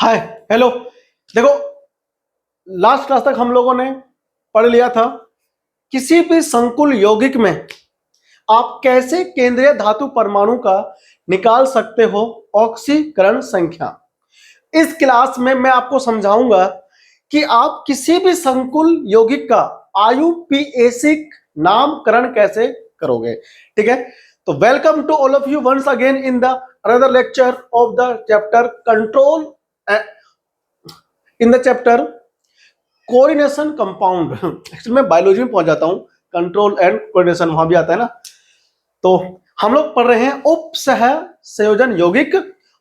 हाय, hello. देखो, last class तक हम लोगों ने पढ़ लिया था किसी भी संकुल यौगिक में आप कैसे केंद्रीय धातु परमाणु का निकाल सकते हो ऑक्सीकरण संख्या। इस क्लास में मैं आपको समझाऊंगा कि आप किसी भी संकुल यौगिक का आयुपीएसिक नामकरण कैसे करोगे। ठीक है, तो welcome to all of you once again in the another lecture of the chapter control in the chapter coordination compound. Actually मैं बायोलॉजी में पहुंच जाता हूं, कंट्रोल एंड कोऑर्डिनेशन वहां भी आता है ना। तो हम लोग पढ़ रहे हैं उप सह संयोजन यौगिक,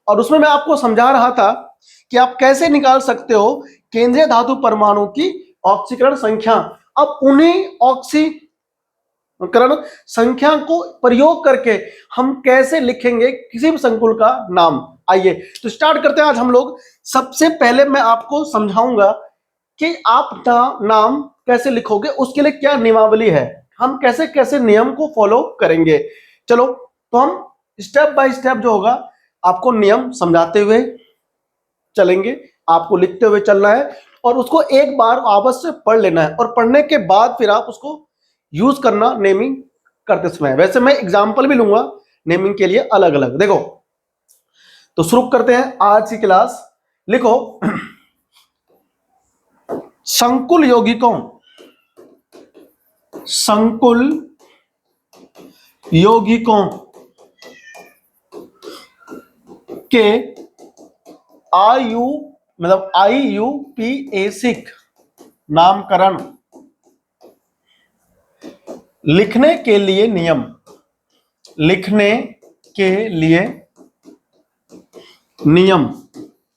और उसमें मैं आपको समझा रहा था कि आप कैसे निकाल सकते हो केंद्रीय धातु परमाणु की ऑक्सीकरण संख्या। अब उन्हीं ऑक्सीकरण संख्या को प्रयोग करके हम कैसे लिखेंगे किसी भी संकुल का नाम। आइए तो स्टार्ट करते हैं। आज हम लोग सबसे पहले मैं आपको समझाऊंगा कि आप नाम कैसे लिखोगे, उसके लिए क्या नियमावली है, हम कैसे कैसे नियम को फॉलो करेंगे। चलो तो हम स्टेप बाय स्टेप जो होगा आपको नियम समझाते हुए चलेंगे, आपको लिखते हुए चलना है और उसको एक बार अवश्य पढ़ लेना है, और पढ़ने के बाद फिर आप उसको यूज करना नेमिंग करते समय। वैसे मैं एग्जाम्पल भी लूंगा नेमिंग के लिए अलग अलग। देखो तो शुरू करते हैं आज की क्लास। लिखो संकुल यौगिकों के आयुपीएसिक नामकरण लिखने के लिए नियम।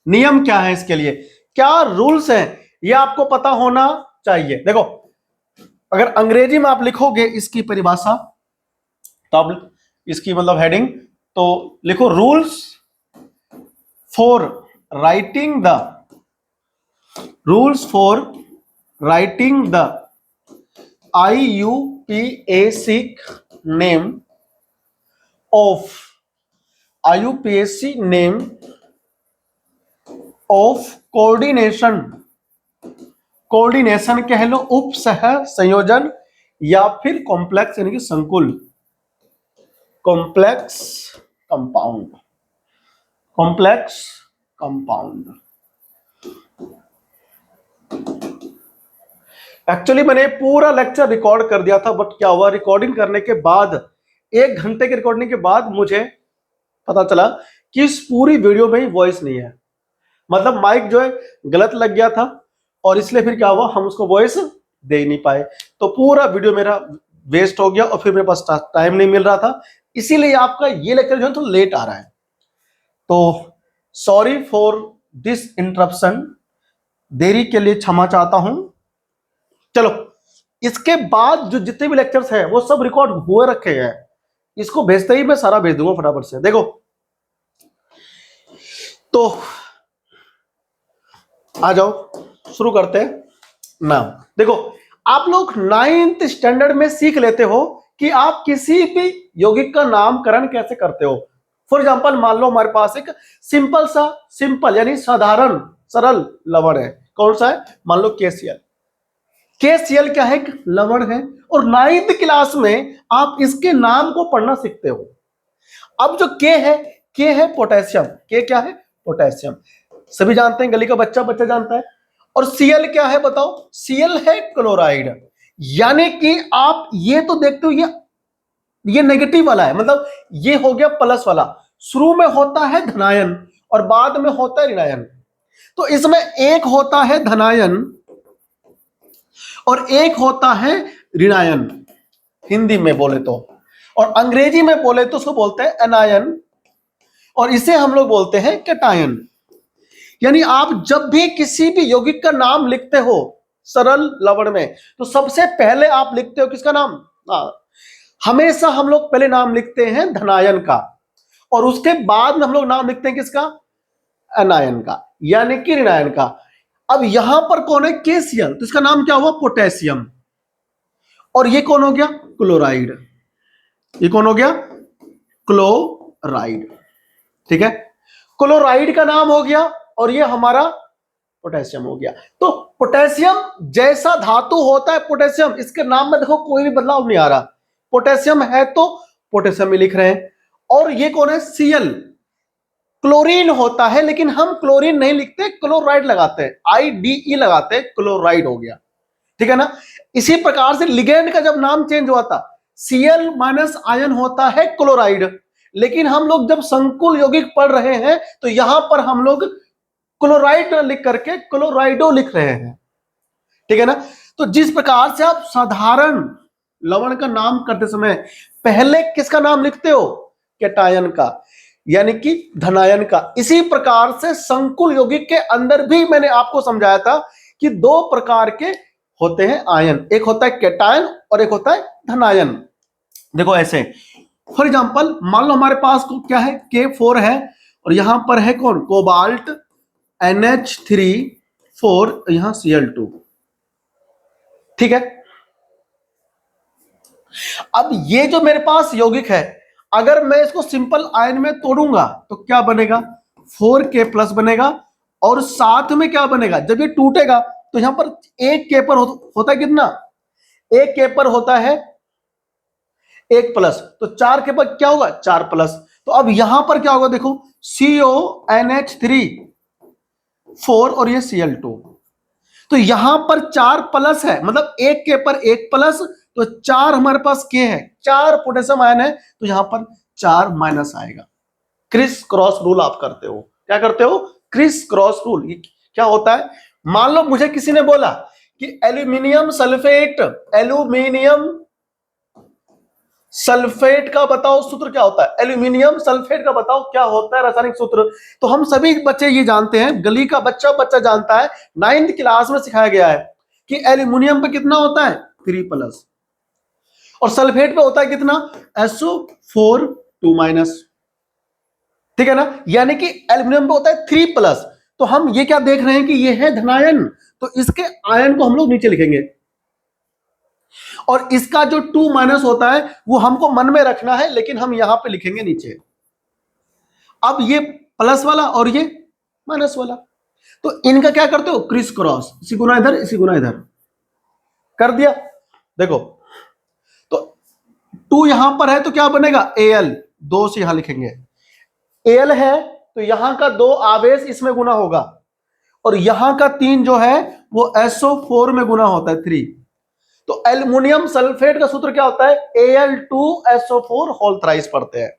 नियम क्या है, इसके लिए क्या रूल्स हैं, यह आपको पता होना चाहिए। देखो अगर अंग्रेजी में आप लिखोगे इसकी परिभाषा, तो आप इसकी मतलब हेडिंग तो लिखो रूल्स फॉर राइटिंग द आयुपीएसिक नेम ऑफ कोऑर्डिनेशन कह लो, उप सह संयोजन या फिर कॉम्प्लेक्स यानी कि संकुल, कॉम्प्लेक्स कंपाउंड। एक्चुअली मैंने पूरा लेक्चर रिकॉर्ड कर दिया था, बट क्या हुआ, रिकॉर्डिंग करने के बाद 1 घंटे की रिकॉर्डिंग के बाद मुझे पता चला कि इस पूरी वीडियो में ही वॉइस नहीं है, मतलब माइक जो है गलत लग गया था, और इसलिए फिर क्या हुआ, हम उसको वॉइस दे ही नहीं पाए, तो पूरा वीडियो मेरा वेस्ट हो गया और फिर मेरे पास टाइम नहीं मिल रहा था। इसीलिए आपका ये लेक्चर जो है तो लेट आ रहा है, तो सॉरी फॉर दिस इंटरप्शन, देरी के लिए क्षमा चाहता हूं। चलो इसके बाद जो जितने भी लेक्चर्स हैं वो सब रिकॉर्ड हुए रखे हैं, इसको भेजते ही मैं सारा भेज दूंगा फटाफट से। देखो तो आ जाओ शुरू करते हैं नाम। देखो आप लोग 9th स्टैंडर्ड में सीख लेते हो कि आप किसी भी यौगिक का नामकरण कैसे करते हो। फॉर एग्जांपल मान लो हमारे पास एक सिंपल यानी साधारण सरल लवण है, कौन सा है, मान लो KCl। KCl क्या है, एक लवण है, और 9th क्लास में आप इसके नाम को पढ़ना सीखते हो। अब जो K है पोटेशियम, K क्या है, पोटेशियम, सभी जानते हैं, गली का बच्चा जानता है। और Cl क्या है बताओ, Cl है क्लोराइड। यानी कि आप ये तो देखते हो ये नेगेटिव वाला है, मतलब ये हो गया प्लस वाला, शुरू में होता है धनायन और बाद में होता है ऋणायन। तो इसमें एक होता है धनायन और एक होता है ऋणायन, हिंदी में बोले तो, और अंग्रेजी में बोले तो उसको बोलते हैं एनायन, और इसे हम लोग बोलते हैं कैटायन। यानी आप जब भी किसी भी यौगिक का नाम लिखते हो सरल लवण में, तो सबसे पहले आप लिखते हो किसका नाम, हमेशा हम लोग पहले नाम लिखते हैं धनायन का, और उसके बाद में हम लोग नाम लिखते हैं किसका, एनायन का, यानी कि ऋणायन का। अब यहां पर कौन है, KCl, तो इसका नाम क्या हुआ, पोटेशियम, और ये कौन हो गया, क्लोराइड, ये कौन हो गया, क्लोराइड। ठीक है, क्लोराइड का नाम हो गया और ये हमारा पोटेशियम हो गया। तो पोटेशियम जैसा धातु होता है पोटेशियम, इसके नाम में देखो कोई भी बदलाव नहीं आ रहा। पोटेशियम है तो पोटेशियम ही लिख रहे हैं। और ये कौन है? Cl। क्लोरीन होता है लेकिन हम क्लोरीन नहीं लिखते, क्लोराइड लगाते हैं, IDE लगाते हैं, क्लोराइड हो गया। ठीक है ना। इसी प्रकार से लिगेंड का जब नाम चेंज हुआ था, Cl माइनस आयन होता है क्लोराइड, लेकिन हम लोग जब संकुल यौगिक पढ़ रहे हैं तो यहां पर हम लोग क्लोराइड लिख करके क्लोराइडो लिख रहे हैं। ठीक है ना। तो जिस प्रकार से आप साधारण लवण का नाम करते समय पहले किसका नाम लिखते हो? कैटायन का, यानी कि धनायन का। इसी प्रकार से संकुल यौगिक के अंदर भी मैंने आपको समझाया था कि दो प्रकार के होते हैं आयन, एक होता है कैटायन और एक होता है धनायन। देखो ऐसे, फॉर एग्जांपल मान लो हमारे पास क्या है, K4 है और यहां पर है कौन? कोबाल्ट NH3 4, यहां Cl2। ठीक है। अब ये जो मेरे पास यौगिक है, अगर मैं इसको सिंपल आयन में तोड़ूंगा तो क्या बनेगा? 4K+ बनेगा। और साथ में क्या बनेगा? जब ये टूटेगा तो यहां पर एक K पर होता है कितना? एक K पर होता है 1+, तो 4K पर क्या होगा? 4+। तो अब यहां पर क्या होगा? देखो, CONH3 4 और ये Cl2। तो यहां पर 4+ है, मतलब एक K पर 1+, तो 4 हमारे पास K है, 4 पोटेशियम आयन है, तो यहां पर 4- आएगा। क्रिस क्रॉस रूल आप करते हो। क्या करते हो? Criss cross rule. क्या होता है? मान लो मुझे किसी ने बोला कि एल्यूमिनियम सल्फेट का बताओ सूत्र क्या होता है, एल्यूमिनियम सल्फेट का बताओ क्या होता है रासायनिक सूत्र। तो हम सभी बच्चे ये जानते हैं, गली का बच्चा जानता है, 9th क्लास में सिखाया गया है कि एल्यूमिनियम पे कितना होता है? 3+, और सल्फेट पे होता है कितना? SO4 2-। ठीक है ना। यानी कि एल्यूमिनियम पे होता है 3+। तो हम ये क्या देख रहे हैं कि ये है धनायन, तो इसके आयन को हम लोग नीचे लिखेंगे, और इसका जो 2- होता है वो हमको मन में रखना है, लेकिन हम यहां पे लिखेंगे नीचे। अब ये प्लस वाला और ये माइनस वाला, तो इनका क्या करते हो? क्रिस क्रॉस, इसी गुना इधर, इसी गुना इधर कर दिया। देखो, तो 2 यहां पर है तो क्या बनेगा? Al, 2 से यहां लिखेंगे। Al है तो यहां का 2 आवेश इसमें गुना होगा, और यहां का 3 जो है वो SO4 में गुना होता है 3। तो एल्युमिनियम सल्फेट का सूत्र क्या होता है? Al2SO4 होल थ्राइस पढ़ते हैं।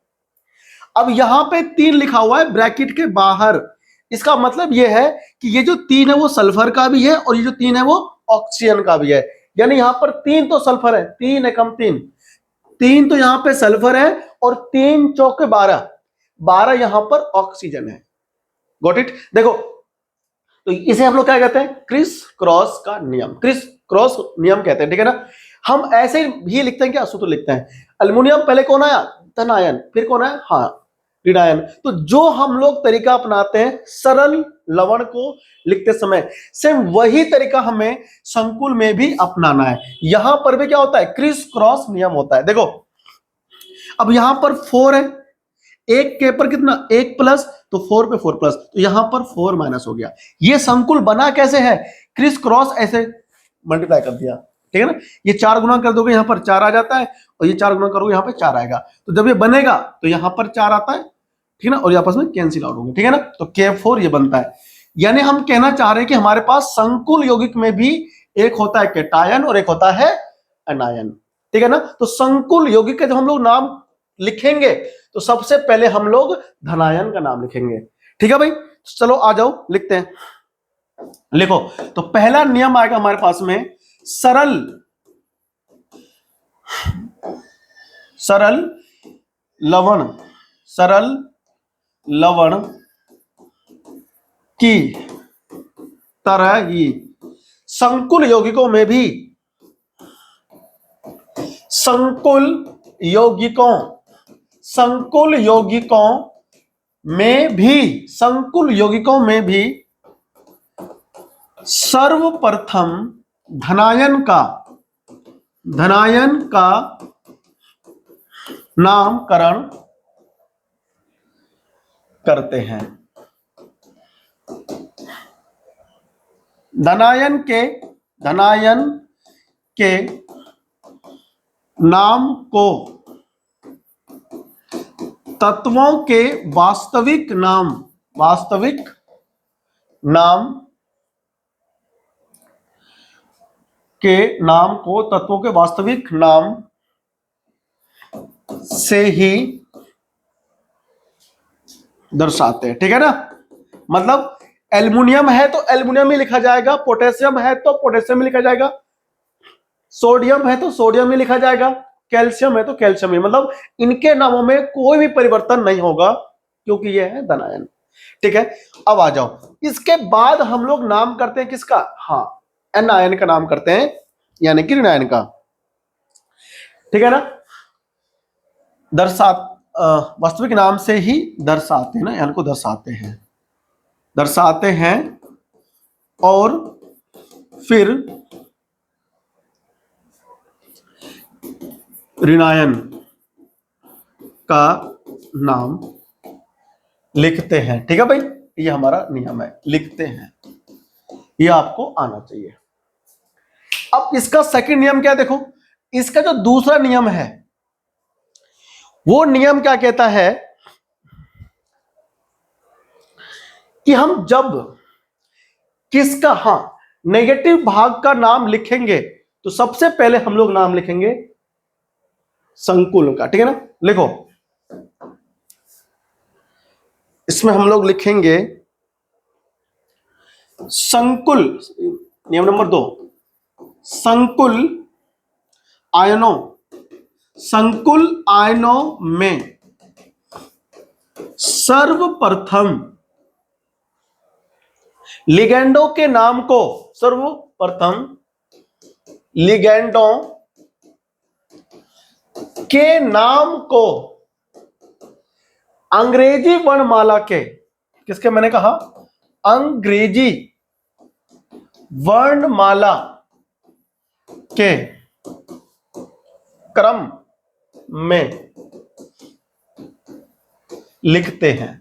अब यहां पे 3 लिखा हुआ है ब्रैकेट के बाहर, इसका मतलब यह है कि ये जो 3 है वो सल्फर का भी है, और ये जो 3 है वो ऑक्सीजन का भी है। यानी यहां पर 3 तो सल्फर है, 3 एकम 3 तो यहां पे सल्फर है, और 3 चौके 12 यहां पर ऑक्सीजन है। Got it? देखो, तो इसे हम लोग क्या कहते हैं? क्रिस क्रॉस का नियम, क्रिस क्रॉस नियम कहते हैं। ठीक है ना। हम ऐसे भी लिखते हैं, क्या सूत्र लिखते हैं? अल्युमिनियम पहले कौन आया? धनायन, फिर कौन आया? हाँ, ऋणायन। तो जो हम लोग तरीका अपनाते हैं सरल लवण को लिखते समय, सेम वही तरीका हमें संकुल में भी अपनाना है। यहां पर भी क्या होता है? क्रिस क्रॉस नियम होता है। देखो, अब यहां पर 4 है, एक के पर कितना? 1+, तो 4 पे 4+, तो यहां पर 4- हो गया। ये संकुल बना कैसे है? क्रिस क्रॉस ऐसे मल्टीप्लाई कर दिया। ठीक है ना। ये 4 गुना कर दोगे यहां पर 4 आ जाता है, और ये 4 गुना करोगे यहां पर 4 आएगा। तो जब ये बनेगा तो यहां पर 4 आता है, ठीक है ना, और ये आपस में कैंसिल आउट होंगे। ठीक है ना। तो K4 ये बनता है। यानी हम कहना चाह रहे हैं कि हमारे पास संकुल यौगिक में भी एक होता है कैटायन और एक होता है अनायन। ठीक है ना। तो संकुल यौगिक का जब हम लोग नाम लिखेंगे तो सबसे पहले हम लोग धनायन का नाम लिखेंगे। ठीक है भाई, चलो आ जाओ लिखते हैं। लिखो, तो पहला नियम आएगा हमारे पास में, सरल लवण की तरह ही संकुल यौगिकों में भी संकुल यौगिकों में भी सर्वप्रथम धनायन का नामकरण करते हैं। धनायन के नाम को तत्वों के वास्तविक नाम के नाम को तत्वों के वास्तविक नाम से ही दर्शाते हैं। ठीक है ना, मतलब एल्युमिनियम है तो एल्युमिनियम ही लिखा जाएगा, पोटेशियम है तो पोटेशियम ही लिखा जाएगा, सोडियम है तो सोडियम ही लिखा जाएगा, कैल्शियम है तो कैल्शियम ही, मतलब इनके नामों में कोई भी परिवर्तन नहीं होगा क्योंकि ये है धनायन। ठीक है, अब आ जाओ, इसके बाद हम लोग नाम करते हैं किसका, हाँ एन आयन का नाम करते हैं, यानी कि ऋणायन का। ठीक है ना, वास्तविक नाम से ही दर्शाते हैं ना, यानी को दर्शाते हैं और फिर ऋणायन का नाम लिखते हैं। ठीक है भाई, ये हमारा नियम है, लिखते हैं, ये आपको आना चाहिए। अब इसका सेकंड नियम क्या है, देखो इसका जो दूसरा नियम है वो नियम क्या कहता है कि हम जब किसका, हाँ नेगेटिव भाग का नाम लिखेंगे तो सबसे पहले हम लोग नाम लिखेंगे संकुल का। ठीक है ना, लिखो इसमें हम लोग लिखेंगे संकुल, नियम नंबर 2, संकुल आयनों में सर्वप्रथम लिगेंडों के नाम को, सर्वप्रथम लिगेंडों के नाम को अंग्रेजी वर्णमाला के, किसके, मैंने कहा अंग्रेजी वर्णमाला के क्रम में लिखते हैं।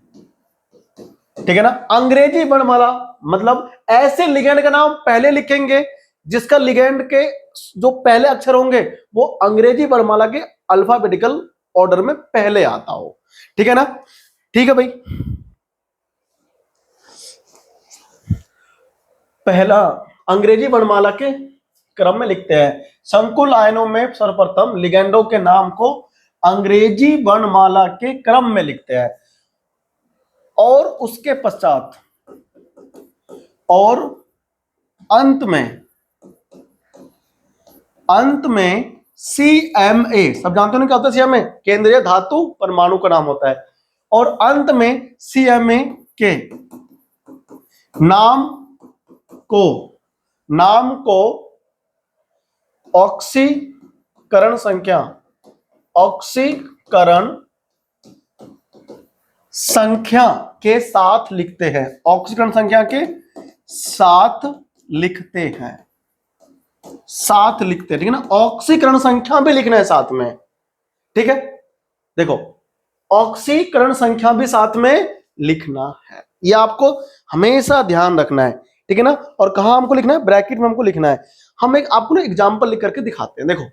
ठीक है ना, अंग्रेजी वर्णमाला मतलब ऐसे लिगेंड का नाम पहले लिखेंगे जिसका लिगेंड के जो पहले अक्षर होंगे वो अंग्रेजी वर्णमाला के अल्फाबेटिकल ऑर्डर में पहले आता हो। ठीक है ना, ठीक है भाई, पहला अंग्रेजी वर्णमाला के क्रम में लिखते हैं। संकुल आयनों में सर्वप्रथम लिगेंडों के नाम को अंग्रेजी वर्णमाला के क्रम में लिखते हैं और उसके पश्चात और अंत में CMA, सब जानते हो ना क्या होता है CMA, केंद्रीय धातु परमाणु का नाम होता है, और अंत में CMA के नाम को ऑक्सीकरण संख्या के साथ लिखते हैं, ऑक्सीकरण संख्या के साथ लिखते हैं। ठीक है ना, ऑक्सीकरण संख्या भी लिखना है साथ में। ठीक है, देखो ऑक्सीकरण संख्या भी साथ में लिखना है, ये आपको हमेशा ध्यान रखना है। ठीक है ना, और कहां हमको लिखना है, ब्रैकेट में हमको लिखना है। हम एक आपको ना एग्जांपल लिख करके दिखाते हैं। देखो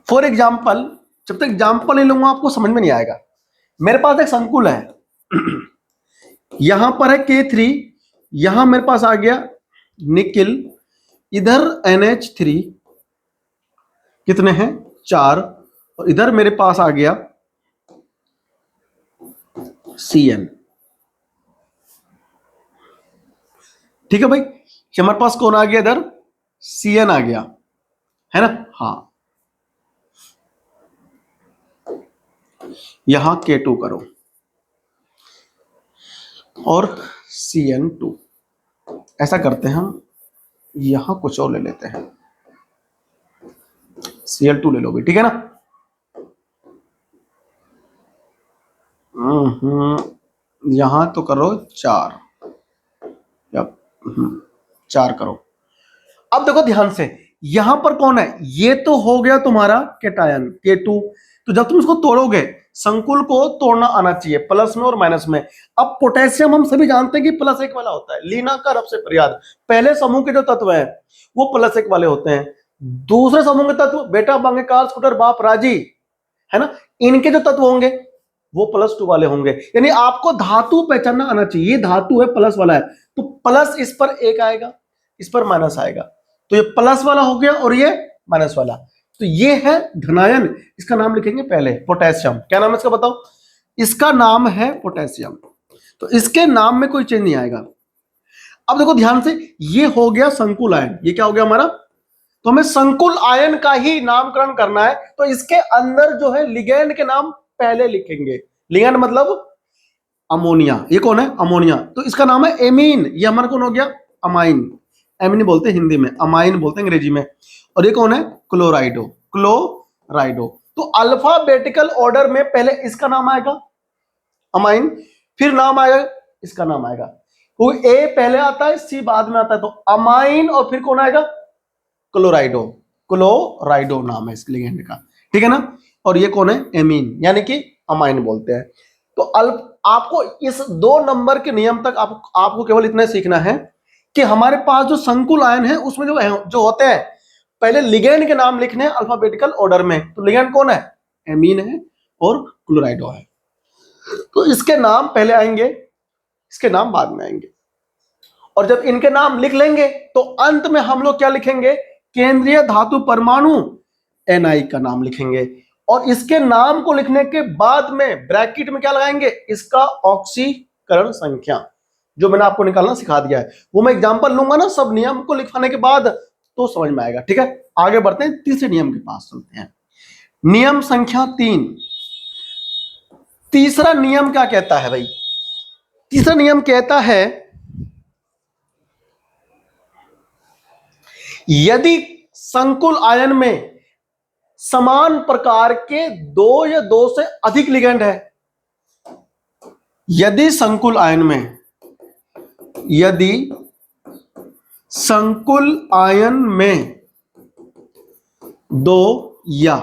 फॉर एग्जांपल, जब तक एग्जांपल नहीं लूंगा आपको समझ में नहीं आएगा। मेरे पास एक संकुल है, यहां पर है K3, यहां मेरे पास आ गया निकिल, इधर NH3 कितने हैं 4, और इधर मेरे पास आ गया CN। ठीक है भाई, हमारे पास कौन आ गया, इधर CN आ गया है ना, हाँ यहां K2 करो और CN2, ऐसा करते हैं हम, यहां कुछ और ले लेते हैं, Cl2 ले लो भी। ठीक है ना, यहां तो करो 4, 4 करो। अब देखो ध्यान से, यहां पर कौन है, ये तो हो गया तुम्हारा कैटायन K2, तो जब तुम इसको तोड़ोगे संकुल को तोड़ना आना चाहिए, प्लस में और माइनस में। अब पोटेशियम हम सभी जानते हैं कि +1 वाला होता है, लीना का रब से प्रयाद, पहले समूह के जो तत्व हैं वो +1 वाले होते हैं। दूसरे समूह के तत्व बेटा बांगे कार स्कूटर बाप राजी, है ना, इनके जो तत्व होंगे वो +2 वाले होंगे। यानी आपको धातु पहचानना आना चाहिए, ये धातु है प्लस वाला है, तो प्लस इस पर 1 आएगा, इस पर माइनस आएगा, तो ये प्लस वाला हो गया और ये माइनस वाला। तो ये है धनायन, इसका नाम लिखेंगे पहले पोटेशियम। क्या नाम है इसका बताओ? इसका नाम है पोटेशियम। तो इसके नाम में कोई चेंज नहीं आएगा। अब देखो ध्यान से, ये हो गया संकुल आयन, ये क्या हो गया हमारा? तो हमें संकुल आयन का ही नामकरण करना है, तो इसके अंदर जो है लिगैंड के नाम पहले लिखेंगे। लिगैंड मतलब अमोनिया, ये कौन है? अमोनिया, तो इसका नाम है एमीन। ये हमारा कौन हो गया? अमाइन। एमीन बोलते हैं हिंदी में, अमाइन बोलते हैं अंग्रेजी में। और ये कौन है? क्लोराइडो, क्लोराइडो। तो अल्फाबेटिकल ऑर्डर में पहले इसका नाम आएगा अमाइन, फिर नाम आएगा इसका नाम आएगा। तो ए पहले आता है, सी बाद में आता है, तो अमाइन, और फिर कौन आएगा? क्लोराइडो। क्लोराइडो नाम है इस लिगेंड का, ठीक है ना। और ये कौन है? एमीन, यानी कि अमाइन बोलते हैं। तो आपको इस 2 नंबर के नियम तक आपको केवल इतना सीखना है कि हमारे पास जो संकुल आयन है उसमें जो होते हैं पहले लिगेंड के नाम लिखने हैं अल्फाबेटिकल ऑर्डर में। तो लिगेंड कौन है? एमीन है और क्लोराइडो है। तो इसके नाम पहले आएंगे, इसके नाम बाद में आएंगे। और जब इनके नाम लिख लेंगे तो अंत में हम लोग क्या लिखेंगे? केंद्रीय धातु परमाणु Ni का नाम लिखेंगे। और इसके नाम को लिखने के बाद में ब्रैकेट में क्या लगाएंगे? इसका ऑक्सीकरण संख्या, जो मैंने आपको निकालना सिखा दिया है, वो मैं एग्जांपल लूंगा ना सब नियम को लिखवाने के बाद, तो समझ में आएगा। ठीक है, आगे बढ़ते हैं, तीसरे नियम के पास चलते हैं। नियम संख्या 3। तीसरा नियम क्या कहता है भाई? तीसरा नियम कहता है यदि संकुल आयन में समान प्रकार के 2 या 2 से अधिक लिगेंड है, यदि संकुल आयन में, यदि संकुल आयन में 2 या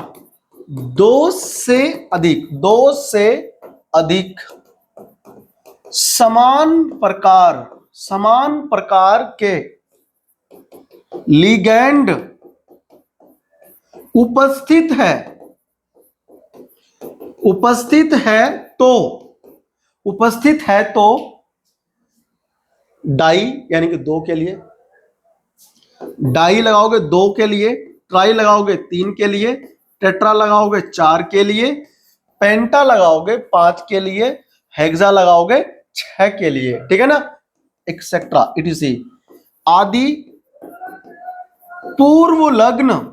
2 से अधिक समान प्रकार के लिगेंड उपस्थित है तो डाई, यानी कि 2 के लिए डाई लगाओगे, 2 के लिए ट्राई लगाओगे, 3 के लिए टेट्रा लगाओगे, 4 के लिए पेंटा लगाओगे, 5 के लिए हेक्सा लगाओगे, 6 के लिए, ठीक है ना, एक्सेट्रा इटीसी आदि। पूर्व लग्न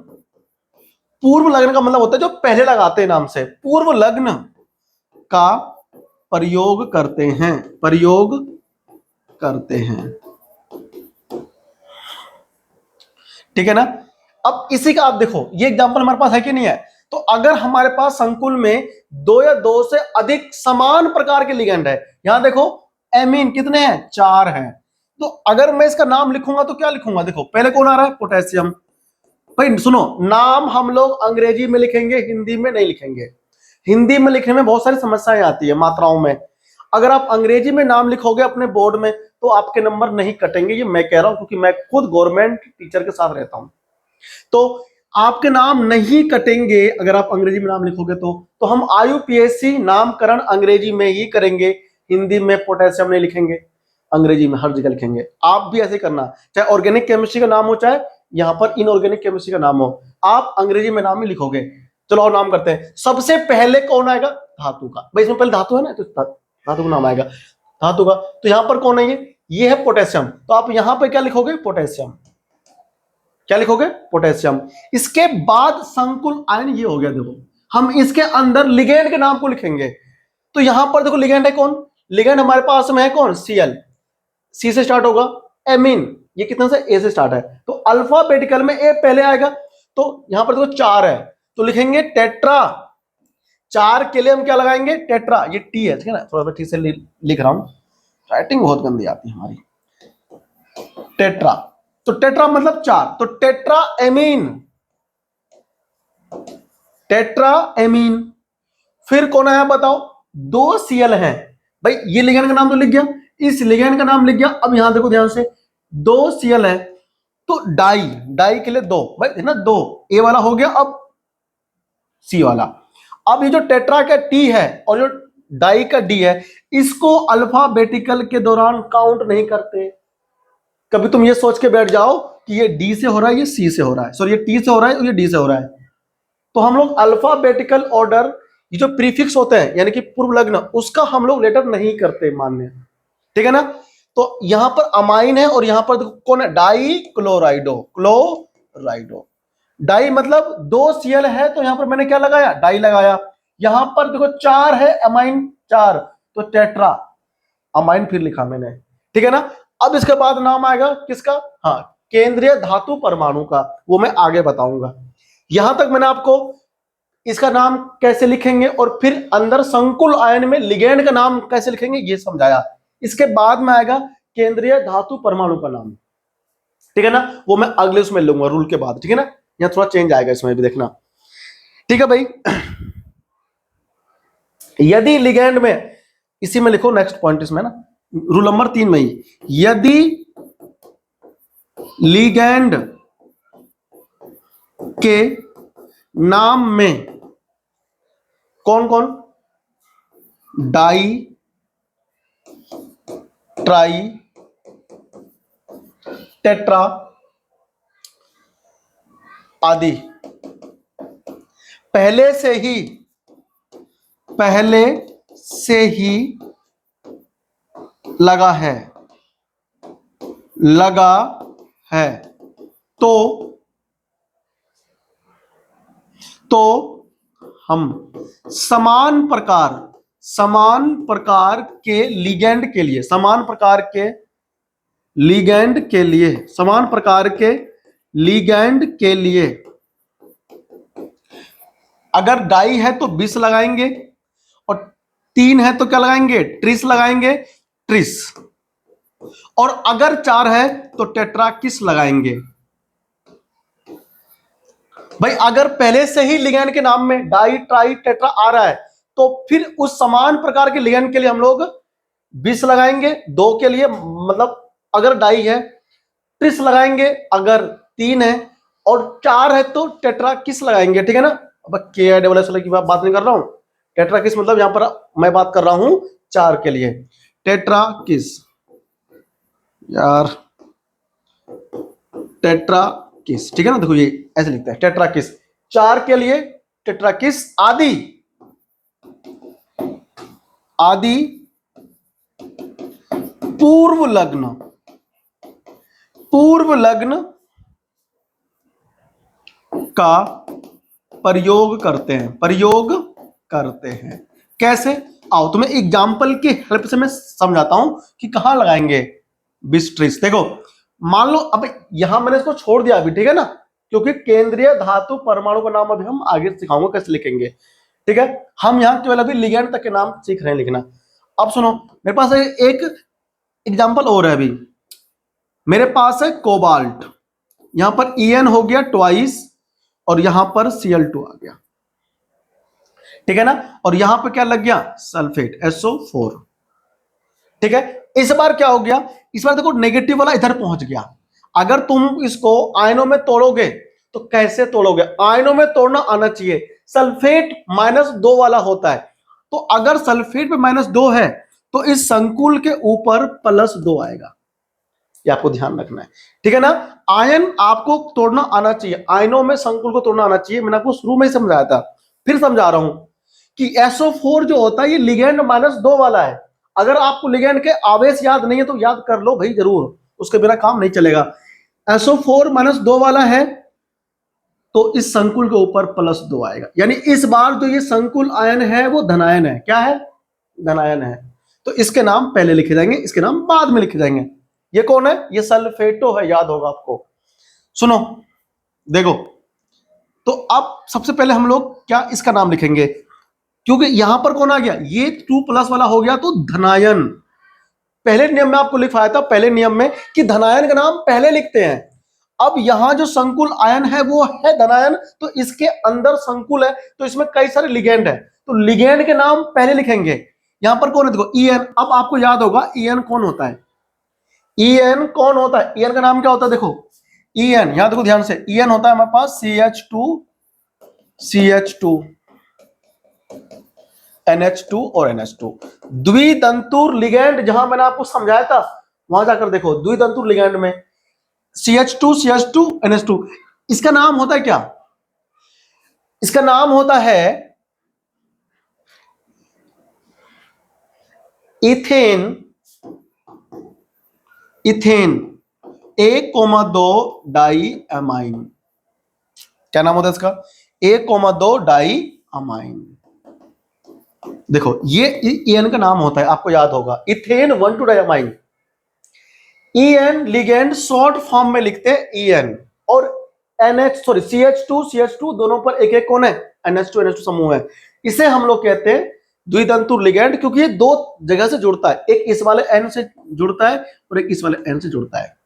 का मतलब होता है जो पहले लगाते हैं नाम से, पूर्व लग्न का प्रयोग करते हैं, ठीक है ना। अब इसी का आप देखो, ये एग्जांपल हमारे पास है कि नहीं है? तो अगर हमारे पास संकुल में 2 या 2 से अधिक समान प्रकार के लिगेंड है, यहां देखो एमीन कितने हैं? 4 हैं। तो अगर मैं इसका नाम लिखूंगा तो क्या लिखूंगा? देखो पहले कौन आ रहा है? पोटेशियम। भाई सुनो, नाम हम लोग अंग्रेजी में लिखेंगे, हिंदी में नहीं लिखेंगे। हिंदी में लिखने में बहुत सारी समस्याएं आती है मात्राओं में। अगर आप अंग्रेजी में नाम लिखोगे अपने बोर्ड में तो आपके नंबर नहीं कटेंगे, ये मैं कह रहा हूं क्योंकि मैं खुद गवर्नमेंट टीचर के साथ रहता हूं। तो आपके नाम नहीं कटेंगे अगर आप अंग्रेजी में नाम लिखोगे तो हम IUPAC नामकरण अंग्रेजी में ही करेंगे, हिंदी में पोटेशियम नहीं लिखेंगे, अंग्रेजी में हर जगह लिखेंगे। आप भी ऐसे करना, चाहे ऑर्गेनिक केमिस्ट्री का नाम हो, चाहे यहां पर इनऑर्गेनिक केमिस्ट्री का नाम हो, आप अंग्रेजी में नाम ही लिखोगे। चलो और नाम करते हैं। सबसे पहले कौन आएगा? धातु का। भाई इसमें पहले धातु है ना, तो धातु का नाम आएगा, धातु का। तो यहां पर कौन है? ये है पोटेशियम। तो आप यहां पर क्या लिखोगे? पोटेशियम। क्या लिखोगे? पोटेशियम। इसके बाद संकुल आयन ये हो गया। देखो हम इसके अंदर लिगेंड के नाम को लिखेंगे। तो यहां पर देखो लिगेंड है कौन? लिगेंड हमारे पास में है कौन? Cl, सी से स्टार्ट होगा। एमीन, ये कितने से? ए से स्टार्ट है। तो अल्फाबेटिकल में ए पहले आएगा। तो यहां पर देखो 4 है तो लिखेंगे टेट्रा। 4 के लिए हम क्या लगाएंगे? टेट्रा। ये टी है, ठीक है ना, थोड़ा सा ठीक से लिख रहा हूं, राइटिंग बहुत गंदी आती है हमारी। टेट्रा, तो टेट्रा मतलब 4, तो टेट्रा एमीन। फिर कौन आया बताओ, 2 Cl है भाई, ये लिगेंड का नाम तो लिख गया, इस लिगेंड का नाम लिख गया। अब यहां देखो ध्यान से, 2 Cl है तो डाई, डाई के लिए 2 भाई है ना, 2 ए वाला हो गया। अब सी वाला, अब ये जो टेट्रा का टी है और जो डाई का डी है, इसको अल्फाबेटिकल के दौरान काउंट नहीं करते। कभी तुम ये सोच के बैठ जाओ कि ये डी से हो रहा है, ये सी से हो रहा है, सॉरी ये टी से हो रहा है और ये डी से हो रहा है, तो हम लोग अल्फाबेटिकल ऑर्डर, ये जो प्रीफिक्स होते हैं यानी कि पूर्व लग्न, उसका हम लोग लेटर नहीं करते मान्य, ठीक है ना। तो यहां पर अमाइन है और यहां पर कौन है, डाई क्लोराइडो, क्लोराइडो। डाई मतलब 2 Cl है तो यहां पर मैंने क्या लगाया, डाई लगाया। यहां पर देखो 4 है अमाइन, 4 तो टेट्रा अमाइन फिर लिखा मैंने, ठीक है ना। अब इसके बाद नाम आएगा किसका, हाँ केंद्रीय धातु परमाणु का, वो मैं आगे बताऊंगा। यहां तक मैंने आपको इसका नाम कैसे लिखेंगे और फिर अंदर संकुल आयन में लिगेंड का नाम कैसे लिखेंगे ये समझाया। इसके बाद में आएगा केंद्रीय धातु परमाणु का नाम, ठीक है ना, वो मैं अगले उसमें लूंगा रूल के बाद, ठीक है ना। यहां थोड़ा चेंज आएगा इसमें भी देखना, ठीक है भाई। यदि लिगेंड में, इसी में लिखो नेक्स्ट पॉइंट इसमें ना, रूल नंबर 3 में ही, यदि लिगेंड के नाम में कौन कौन, डाई, ट्राई, टेट्रा आदि पहले से ही लगा है तो हम समान प्रकार के लिगेंड के लिए अगर डाई है तो बिस लगाएंगे और 3 है तो क्या लगाएंगे, ट्रिस लगाएंगे, ट्रिस। और अगर 4 है तो टेट्रा किस लगाएंगे। भाई अगर पहले से ही लिगेंड के नाम में डाई, ट्राई, टेट्रा आ रहा है तो फिर उस समान प्रकार के लिगेंड के लिए हम लोग बिस लगाएंगे, 2 के लिए मतलब अगर डाई है, ट्रिस लगाएंगे अगर 3 है, और 4 है तो टेट्रा किस लगाएंगे, ठीक है ना। अब के डबल एस की बात नहीं कर रहा हूं, टेट्रा किस मतलब यहां पर मैं बात कर रहा हूं 4 के लिए, टेट्रा किस यार, टेट्रा किस, ठीक है ना। देखो ये ऐसे लिखता है टेट्रा किस, 4 के लिए टेट्रा किस आदि पूर्व लग्न का प्रयोग करते हैं। कैसे, आओ तुम्हें एग्जाम्पल की हेल्प से मैं समझाता हूं कि कहां लगाएंगे बिस्ट्रिस। देखो मान लो, अब यहां मैंने इसको छोड़ दिया अभी, ठीक है ना, क्योंकि केंद्रीय धातु परमाणु का नाम अभी हम आगे सिखाऊंगा कैसे लिखेंगे, ठीक है। हम यहां केवल अभी लिगेंड तक के नाम सीख रहे हैं लिखना। अब सुनो, मेरे पास एक एग्जाम्पल और है अभी, मेरे पास है कोबाल्ट, यहां पर En हो गया ट्वाइस और यहां पर Cl2 आ गया, ठीक है ना। और यहां पर क्या लग गया, सल्फेट SO4, ठीक है। इस बार क्या हो गया, इस बार देखो नेगेटिव वाला इधर पहुंच गया। अगर तुम इसको आयनों में तोड़ोगे तो कैसे तोड़ोगे, आयनों में तोड़ना आना चाहिए। सल्फेट -2 वाला होता है, तो अगर सल्फेट पे -2 है तो इस संकुल के ऊपर +2 आएगा, ये आपको ध्यान रखना है, ठीक है ना। आयन आपको तोड़ना आना चाहिए, आयनों में संकुल को तोड़ना आना चाहिए। मैंने आपको शुरू में ही समझाया था, फिर समझा रहा हूं कि SO4 जो होता है ये लिगेंड -2 वाला है। अगर आपको लिगेंड के आवेश याद नहीं है तो याद कर लो भाई जरूर, उसके बिना काम नहीं चलेगा। SO4 -2 वाला है तो इस संकुल के ऊपर +2 आएगा, यानी इस बार जो ये संकुल आयन है वो धनायन है। क्या है, धनायन है। तो इसके नाम पहले लिखे जाएंगे, इसके नाम बाद में लिखे जाएंगे। ये कौन है, ये सल्फेटो है, याद होगा आपको। सुनो देखो, तो अब सबसे पहले हम लोग क्या इसका नाम लिखेंगे, क्योंकि यहां पर कौन आ गया, ये 2+ वाला हो गया तो धनायन। पहले नियम में आपको लिखवाया था, पहले नियम में, कि धनायन का नाम पहले लिखते हैं। अब यहां जो संकुल आयन है वो है धनायन, तो इसके अंदर संकुल है तो इसमें कई सारे लिगेंड है, तो लिगेंड के नाम पहले लिखेंगे। यहां पर कौन है देखो EN। अब आपको याद होगा EN कौन होता है, EN कौन होता है, EN का नाम क्या होता है देखो EN, यहां देखो ध्यान से, EN होता है हमारे पास CH2 NH2 और NH2। द्वितंतुर लिगेंड जहां मैंने आपको समझाया था वहां जाकर देखो, द्वितंतुर लिगेंड में CH2 NH2, इसका नाम होता है क्या, इसका नाम होता है इथेन 1,2 डाई अमाइन। क्या नाम होता है इसका, 1,2 डाई अमाइन। देखो ये EN का नाम होता है, आपको याद होगा ethane 1,2 di amine. EN ligand short form में लिखते हैं EN, और CH2 दोनों पर एक एक कौन है, NH2 समूह है। इसे हम लोग कहते हैं द्वितंतुर लिगेंड, क्योंकि ये दो जगह से जुड़ता है, एक इस वाले N से जुड़ता है और एक इस वाले N से जुड़ता है।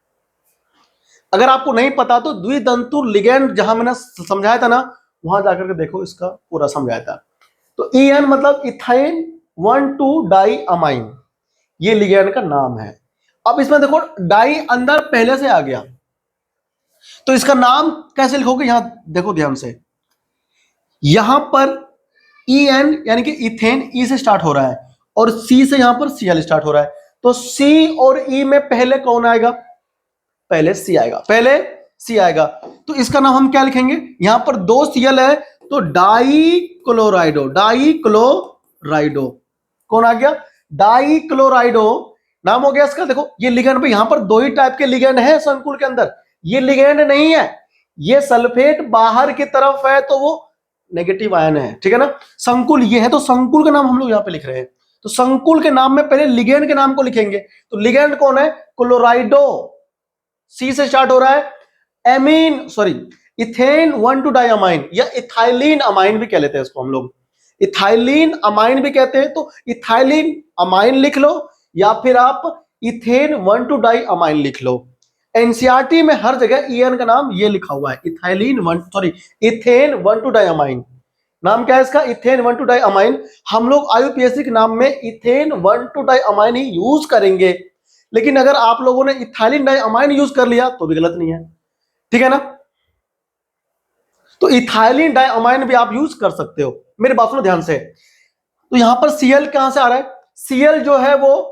अगर आपको नहीं पता तो द्वितंतुर लिगेंड जहां मैंने समझाया था ना, वहां जाकर के देखो, इसका पूरा समझाया था। तो EN मतलब इथाइन 1,2 डाई अमाइन, ये लिगेंड का नाम है। अब इसमें देखो डाई अंदर पहले से आ गया, तो इसका नाम कैसे लिखोगे, यहां देखो ध्यान से, यहां पर EN यानी कि इथेन E से स्टार्ट हो रहा है और C से यहां पर Cl स्टार्ट हो रहा है, तो C और E में पहले कौन आएगा, पहले C आएगा, पहले C आएगा। तो इसका नाम हम क्या लिखेंगे, यहां पर 2 Cl है तो डाई क्लोराइडो कौन आ गया, डाई क्लोराइडो नाम हो गया इसका। देखो ये लिगेंड पे यहां पर 2 ही टाइप के लिगेंड है संकुल के अंदर, ये लिगेंड नहीं है, ये सल्फेट बाहर की तरफ है तो वो नेगेटिव आयन है, ठीक है ना। संकुल ये है तो संकुल का नाम हम लोग यहां पे लिख रहे हैं, तो संकुल के नाम में पहले लिगेंड के नाम को लिखेंगे। तो लिगेंड कौन है, क्लोराइडो, C से स्टार्ट हो रहा है, इथेन 1,2 डाई अमाइन या इथाइलिन अमाइन भी कह लेते हैं इसको हम लोग, इथाइलिन अमाइन भी कहते हैं। तो इथाइलिन अमाइन लिख लो या फिर आप इथेन 1,2 डाई अमाइन लिख लो। एनसीईआरटी में हर जगह EN का नाम ये लिखा हुआ है, इथेन 1,2 डाई अमाइन। नाम क्या है इसका, इथेन 1,2 डाई अमाइन। हम लोग IUPAC के नाम में इथेन 1,2 डाई अमाइन ही यूज करेंगे, लेकिन अगर आप लोगों ने इथाइलिन डाई अमाइन यूज कर लिया तो भी गलत नहीं है, ठीक है ना। तो इथाइलिन डाई अमाइन भी आप यूज कर सकते हो, मेरी बात सुनो ध्यान से। तो यहां पर Cl कहां से आ रहा है, Cl जो है वो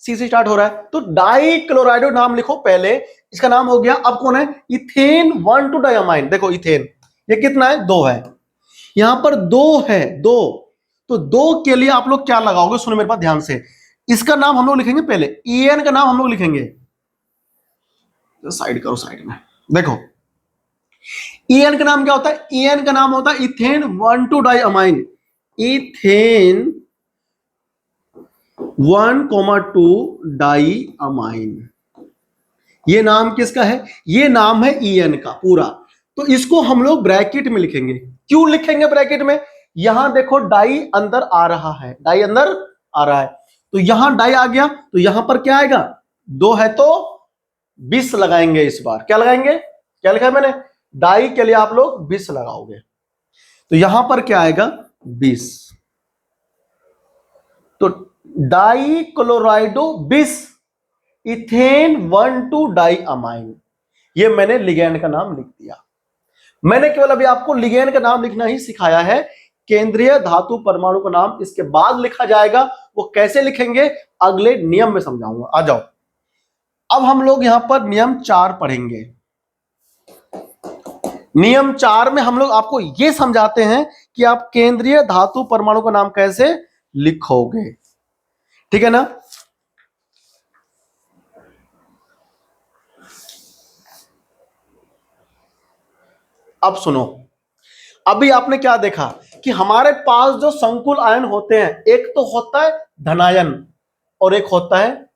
C से स्टार्ट हो रहा है, तो डाई क्लोराइडो नाम लिखो पहले, इसका नाम हो गया। अब कौन है, इथेन 1,2 डाई अमाइन। देखो इथेन ये कितना है, 2 है, यहां पर 2 है, 2, तो 2 के लिए आप लोग क्या लगाओगे, सुनो मेरे पास ध्यान से, इसका नाम हम लोग लिखेंगे पहले, EN का नाम हम लोग लिखेंगे, साइड करो साइड में, देखो EN का नाम क्या होता है, EN का नाम होता है ethane 1,2 di amine, ethane 1,2 di amine, ये नाम किसका है, ये नाम है EN का पूरा। तो इसको हम लोग ब्रैकेट में लिखेंगे। क्यों लिखेंगे ब्रैकेट में, यहां देखो डाई अंदर आ रहा है, डाई अंदर आ रहा है, तो यहां डाई आ गया, तो यहां पर क्या आएगा, 2 है तो 20 लगाएंगे इस बार। क्या लगाएंगे, क्या लिखा है मैंने, डाई के लिए आप लोग 20 लगाओगे, तो यहां पर क्या आएगा 20, तो डाई क्लोराइडो 20 इथेन 1,2 डाई अमाइन, ये मैंने लिगेंड का नाम लिख दिया। मैंने केवल अभी आपको लिगेंड का नाम लिखना ही सिखाया है, केंद्रीय धातु परमाणु का नाम इसके बाद लिखा जाएगा, वो कैसे लिखेंगे अगले नियम में समझाऊंगा। आ जाओ, अब हम लोग यहां पर नियम 4 पढ़ेंगे। नियम 4 में हम लोग आपको यह समझाते हैं कि आप केंद्रीय धातु परमाणु का नाम कैसे लिखोगे, ठीक है ना। अब सुनो, अभी आपने क्या देखा कि हमारे पास जो संकुल आयन होते हैं, एक तो होता है धनायन और एक होता है,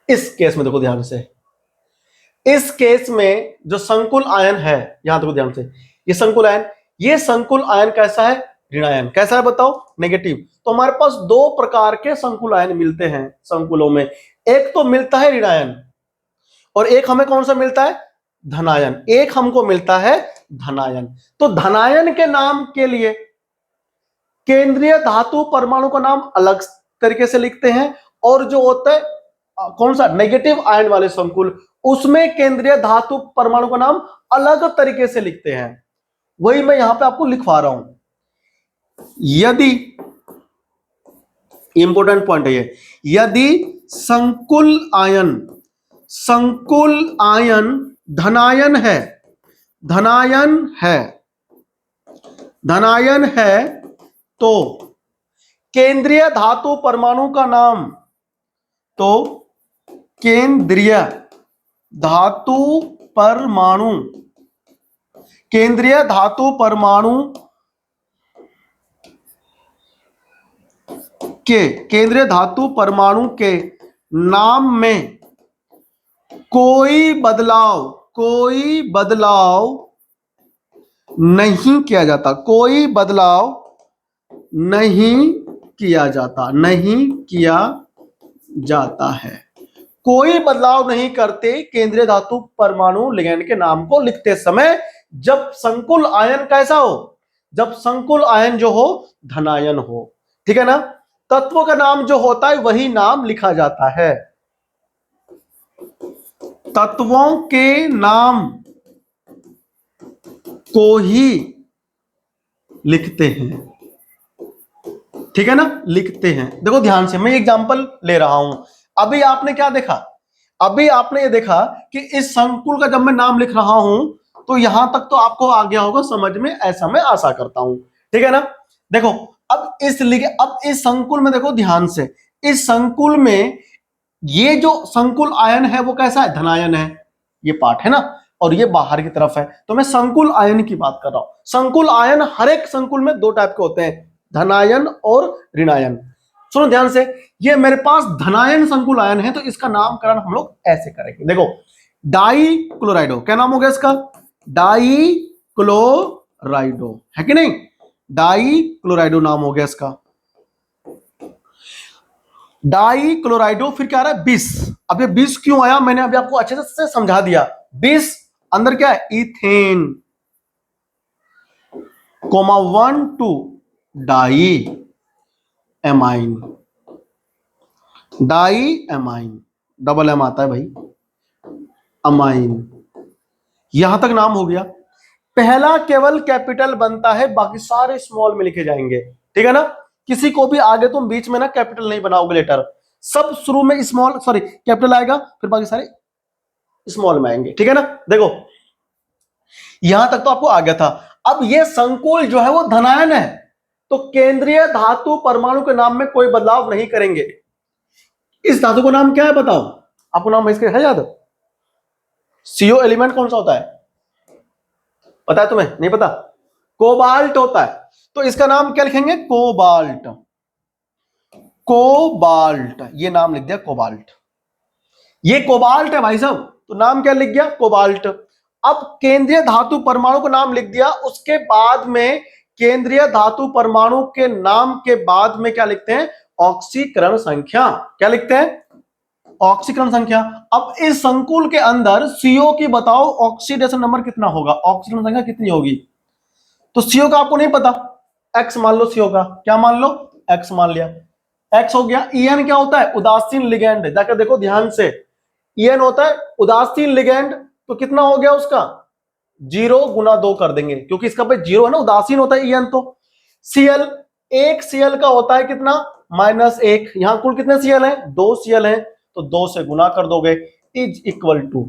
इस केस में देखो ध्यान से, इस केस में जो संकुल आयन है, यहां देखो ध्यान से, ये संकुल आयन, ये संकुल आयन कैसा है, ऋणायन। कैसा है बताओ, नेगेटिव। तो हमारे पास 2 प्रकार के संकुल आयन मिलते हैं संकुलों में, एक तो मिलता है ऋणायन और एक हमें कौन सा मिलता है, धनायन। एक हमको मिलता है धनायन। तो धनायन के नाम के लिए केंद्रीय धातु परमाणु का नाम अलग तरीके से लिखते हैं, और जो होता है कौन सा नेगेटिव आयन वाले संकुल, उसमें केंद्रीय धातु परमाणु का नाम अलग तरीके से लिखते हैं। वही मैं यहां पे आपको लिखवा रहा हूं। यदि इंपॉर्टेंट पॉइंट है ये, यदि संकुल आयन धनायन है, तो केंद्रीय धातु परमाणु का नाम, तो केंद्रीय धातु परमाणु के नाम में कोई बदलाव नहीं किया जाता, है। कोई बदलाव नहीं करते केंद्रीय धातु परमाणु लिगैंड के नाम को लिखते समय, जब संकुल आयन कैसा हो, जब संकुल आयन जो हो धनायन हो। ठीक है ना। तत्व का नाम जो होता है वही नाम लिखा जाता है, तत्वों के नाम को ही लिखते हैं। ठीक है ना, लिखते हैं। देखो ध्यान से, मैं एग्जांपल ले रहा हूं। अभी आपने क्या देखा, अभी आपने ये देखा कि इस संकुल का जब मैं नाम लिख रहा हूं तो यहां तक तो आपको आ गया होगा समझ में, ऐसा मैं आशा करता हूं। ठीक है ना। देखो अब इस संकुल में देखो ध्यान से, इस संकुल में ये जो संकुल आयन है वो कैसा है, धनायन है, ये पार्ट है ना, और ये बाहर की तरफ है। तो मैं संकुल आयन की बात कर रहा हूं। संकुल आयन हर एक संकुल में दो टाइप के होते हैं, धनायन और ऋणायन। सुनो ध्यान से, ये मेरे पास धनायन संकुल आयन है, तो इसका नामकरण हम लोग ऐसे करेंगे। देखो डाई क्लोराइडो, क्या नाम हो गया इसका, डाई क्लोराइडो, है कि नहीं, डाई क्लोराइडो नाम हो गया इसका, डाई क्लोराइडो। फिर क्या आ रहा है, 20। अब ये 20 क्यों आया, मैंने अभी आपको अच्छे से समझा दिया। 20 अंदर क्या है, ethane, comma 1 2 di amine, double M आता है भाई, अमाइन। यहां तक नाम हो गया। पहला केवल कैपिटल बनता है, बाकी सारे स्मॉल में लिखे जाएंगे। ठीक है ना। किसी को भी आगे तुम बीच में ना कैपिटल नहीं बनाओगे लेटर, सब शुरू में कैपिटल आएगा, फिर बाकी सारे स्मॉल में आएंगे। ठीक है ना। देखो यहां तक तो आपको आ गया था। अब ये संकुल जो है वो धनायन है, तो केंद्रीय धातु परमाणु के नाम में कोई बदलाव नहीं करेंगे। इस धातु का नाम क्या है बताओ, आपको नाम इसके है याद, सीओ एलिमेंट कौन सा होता है, पता है तुम्हें, नहीं पता, कोबाल्ट होता है। तो इसका नाम क्या लिखेंगे, कोबाल्ट, ये नाम लिख दिया कोबाल्ट, ये कोबाल्ट है भाई साहब, तो नाम क्या लिख गया, कोबाल्ट। अब केंद्रीय धातु परमाणु का नाम लिख दिया, उसके बाद में केंद्रीय धातु परमाणु के नाम के बाद में क्या लिखते हैं, ऑक्सीकरण संख्या। क्या लिखते हैं, ऑक्सीकरण संख्या। अब इस संकुल के अंदर सीओ की बताओ ऑक्सीडेशन नंबर कितना होगा, ऑक्सीकरण संख्या कितनी होगी। तो सीओ का आपको नहीं पता, एक्स मान लो, सीओ का क्या मान लो, एक्स मान लिया, एक्स हो गया। ईएन क्या होता है, उदासीन लिगैंड, जाकर देखो ध्यान से, ईएन होता है उदासीन लिगैंड, तो कितना हो गया उसका, 0 गुना 2 कर देंगे, क्योंकि इसका भाई 0 है ना, उदासीन होता है ईएन। तो सीएल, एक सीएल का होता है कितना, -1। यहां कुल कितने सीएल हैं, 2 सीएल हैं, तो 2 से गुना कर दोगे, इज इक्वल टू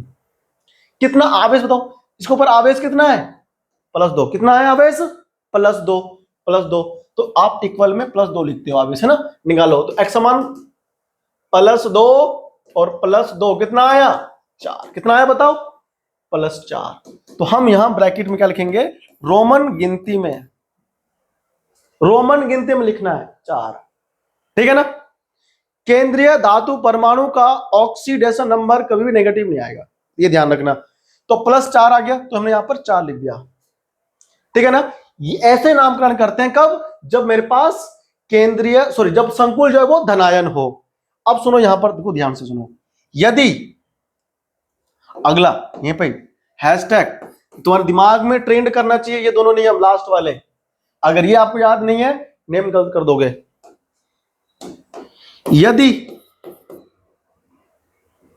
कितना आवेश बताओ, इसके ऊपर आवेश कितना है, +2। कितना है आवेश, +2। तो आप इक्वल में +2 लिखते हो आवेश, है ना, निकालो। तो एक्स समान +2 और +2 कितना आया, 4। कितना आया बताओ, +4। तो हम यहां ब्रैकेट में क्या लिखेंगे, रोमन गिनती में लिखना है 4। ठीक है ना। केंद्रीय धातु परमाणु का ऑक्सीडेशन नंबर कभी भी नेगेटिव नहीं आएगा, ये ध्यान रखना। तो +4 आ गया, तो हमने यहां पर 4 लिख दिया। ठीक है ना। ये ऐसे नामकरण करते हैं कब, जब मेरे पास जब संकुल जो है वो धनायन हो। अब सुनो यहां पर, देखो ध्यान से सुनो, यदि अगला यहीं पे हैशटैग तुम्हारे दिमाग में ट्रेंड करना चाहिए ये दोनों नियम लास्ट वाले। अगर ये आपको याद नहीं है, नेम गलत कर दोगे। यदि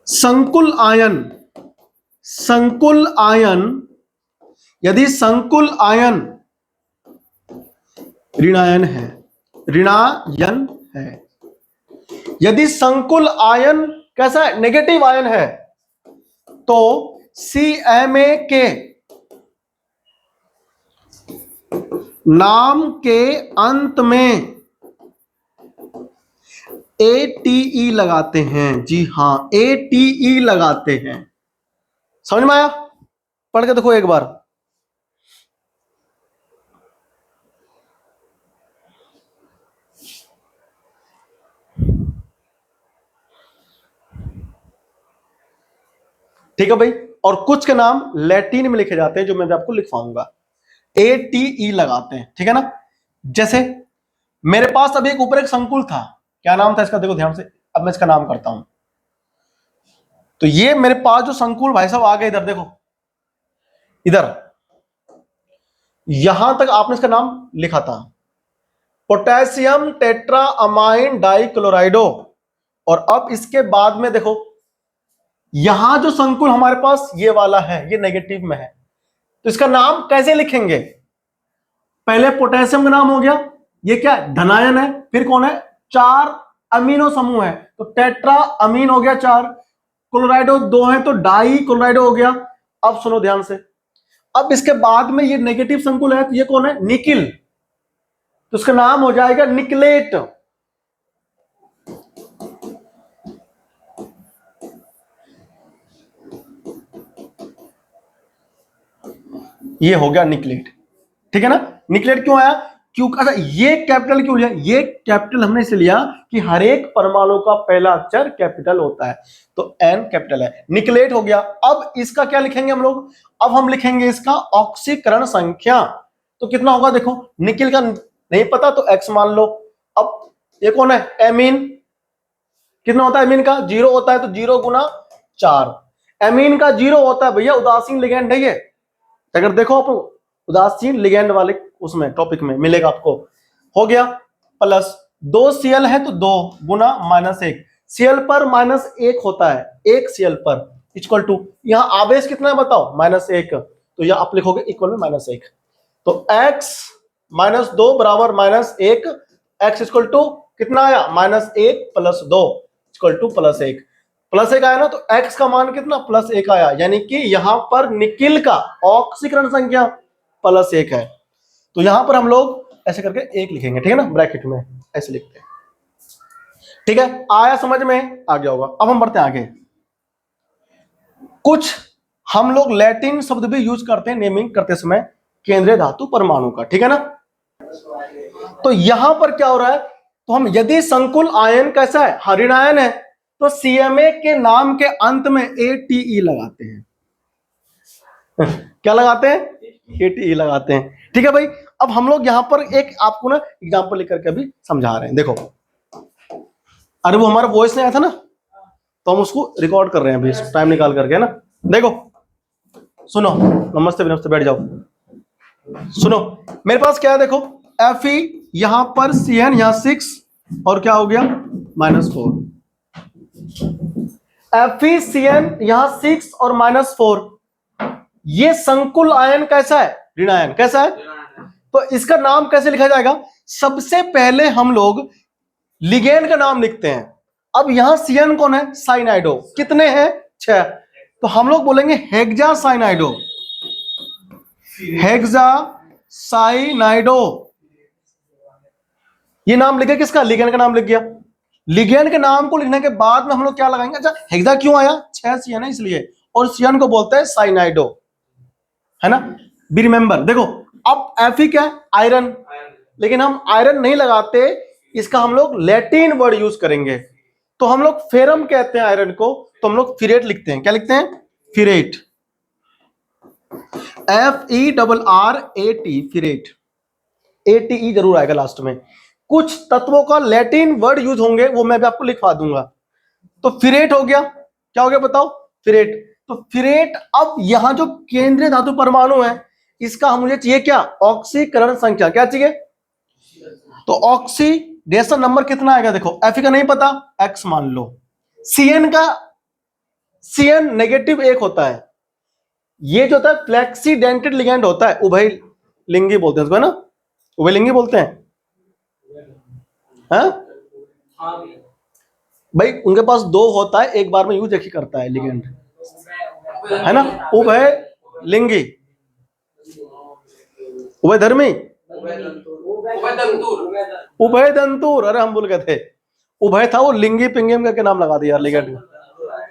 संकुल आयन यदि संकुल आयन ऋणायन है, यदि संकुल आयन कैसा है, नेगेटिव आयन है, तो CMA के नाम के अंत में ATE लगाते हैं। जी हां, ATE लगाते हैं। समझ में आया? पढ़ के देखो एक बार। ठीक है भाई। और कुछ के नाम लैटिन में लिखे जाते हैं जो मैं भी आपको लिखवाऊंगा, ATE लगाते हैं। ठीक है ना? जैसे मेरे पास अभी एक ऊपर एक संकुल था, क्या नाम था इसका, देखो ध्यान से, अब मैं इसका नाम करता हूं। तो ये मेरे पास जो संकुल भाई साहब आ गए, इधर देखो, इधर यहां तक आपने इसका नाम लिखा था, पोटेशियम टेट्रा अमाइन डाइक्लोराइडो। और अब इसके बाद में देखो, यहां जो संकुल हमारे पास ये वाला है, ये नेगेटिव में है, तो इसका नाम कैसे लिखेंगे? पहले पोटेशियम का नाम हो गया, ये क्या है, धनायन है। फिर कौन है, 4 अमीनो समूह है, तो टेट्रा अमीन हो गया 4, क्लोराइडो 2 है तो डाई क्लोराइडो हो गया। अब सुनो ध्यान से, अब इसके बाद में ये नेगेटिव संकुल है, तो ये कौन है, निकिल, तो उसका नाम हो जाएगा निकलेट। ये हो गया निकलेट। ठीक है ना? निकलेट क्यों आया, क्योंकि अच्छा ये कैपिटल क्यों लिया, ये कैपिटल हमने इसलिए लिया कि हर एक परमाणु का पहला अक्षर कैपिटल होता है, तो N कैपिटल है, निकलेट हो गया। अब इसका क्या लिखेंगे हम लोग, अब हम लिखेंगे इसका ऑक्सीकरण संख्या। तो कितना होगा, देखो निकिल का नहीं पता तो X मान लो। अब ये कौन है, एमीन, कितना होता है एमीन का, 0 होता है, तो 0 गुना 4। एमीन का 0 होता है भैया, उदासीन लिगेंड है ये। अगर देखो आप उदासीन लिगेंड वाले उसमें टॉपिक में मिलेगा आपको। हो गया, प्लस 2Cl है तो 2 गुना -1, Cl पर -1 होता है, 1 Cl पर इक्वल टू, यहां आवेश कितना है बताओ, -1, तो यह आप लिखोगे इक्वल में -1, तो x -2 बराबर -1, x इक्वल टू कितना आया, -1 + 2 इक्वल टू +1, +1 आया ना, तो x का मान कितना, +1 आया, यानी कि यहां पर निकिल का ऑक्सीकरण संख्या +1 है। तो यहां पर हम लोग ऐसे करके 1 लिखेंगे, ठीक है ना, ब्रैकेट में ऐसे लिखते हैं। ठीक है, आया समझ में, आ गया होगा। अब हम बढ़ते हैं आगे। कुछ हम लोग लैटिन शब्द भी यूज करते हैं नेमिंग करते समय केंद्रीय धातु परमाणु का, ठीक है ना। तो यहां पर क्या हो रहा है, तो हम यदि संकुल आयन कैसा है, ऋणायन है, तो CMA के नाम के अंत में ATE लगाते हैं। क्या लगाते हैं, ATE लगाते हैं। ठीक है भाई, अब हम लोग यहां पर एक आपको ना एग्जांपल लेकर के भी समझा रहे हैं। देखो, अरे वो हमारा वॉइस नहीं आया था ना, तो हम उसको रिकॉर्ड कर रहे हैं अभी टाइम निकाल करके ना। देखो सुनो, नमस्ते नमस्ते, बैठ जाओ। सुनो, मेरे पास क्या है, देखो Fe यहां पर Cn यहां 6 और क्या हो गया -4, FeCN यहां 6 और -4, ये संकुल आयन कैसा है, ऋणायन कैसा है। तो इसका नाम कैसे लिखा जाएगा, सबसे पहले हम लोग लिगेंड का नाम लिखते हैं। अब यहां Cn कौन है, साइनाइडो, कितने हैं 6, तो हम लोग बोलेंगे हेक्सा साइनाइडो, हेक्सा साइनाइडो। ये नाम लिखा, किसका, लिगेंड का नाम लिख गया। लिगेंड के नाम को लिखने के बाद में हम लोग क्या लगाएंगे, अच्छा हेक्सा क्यों आया, 6 Cn है इसलिए, और Cn को बोलते हैं साइनाइडो, है ना, बी रिमेंबर। देखो अब Fe क्या है, आयरन, लेकिन हम आयरन नहीं लगाते, इसका हम लोग लैटिन वर्ड यूज करेंगे, तो हम लोग फेरम कहते हैं आयरन को, तो हम लोग फिरेट लिखते हैं। क्या लिखते हैं, फिरेट, FERRAT, फिरेट, ATE जरूर आएगा लास्ट में। कुछ तत्वों का लैटिन वर्ड यूज होंगे, वो मैं भी आपको लिखवा दूंगा। तो फिरेट हो गया, क्या हो गया बताओ, फिरेट। तो फिरेट, अब यहां जो केंद्रीय धातु परमाणु है इसका मुझे चाहिए क्या, ऑक्सीकरण संख्या। क्या चाहिए, तो ऑक्सीडेशन नंबर कितना आएगा, देखो एफ का नहीं पता, एक्स मान लो। सीएन का, सीएन नेगेटिव 1 होता है, ये जो होता है फ्लेक्सीडेंटेड लिगेंड होता है, उभय लिंगी बोलते हैं उसको, है ना, उभय लिंगी बोलते हैं। हाँ भाई, उनके पास 2 होता है, एक बार में यूज एक ही करता है लिगेंड, है ना, उभय लिंगी, उभय धर्मी, उभय दंतुर, अरे हम भूल गए थे, उभय था वो लिंगी पिंगम करके नाम लगा दिया लिगेंड,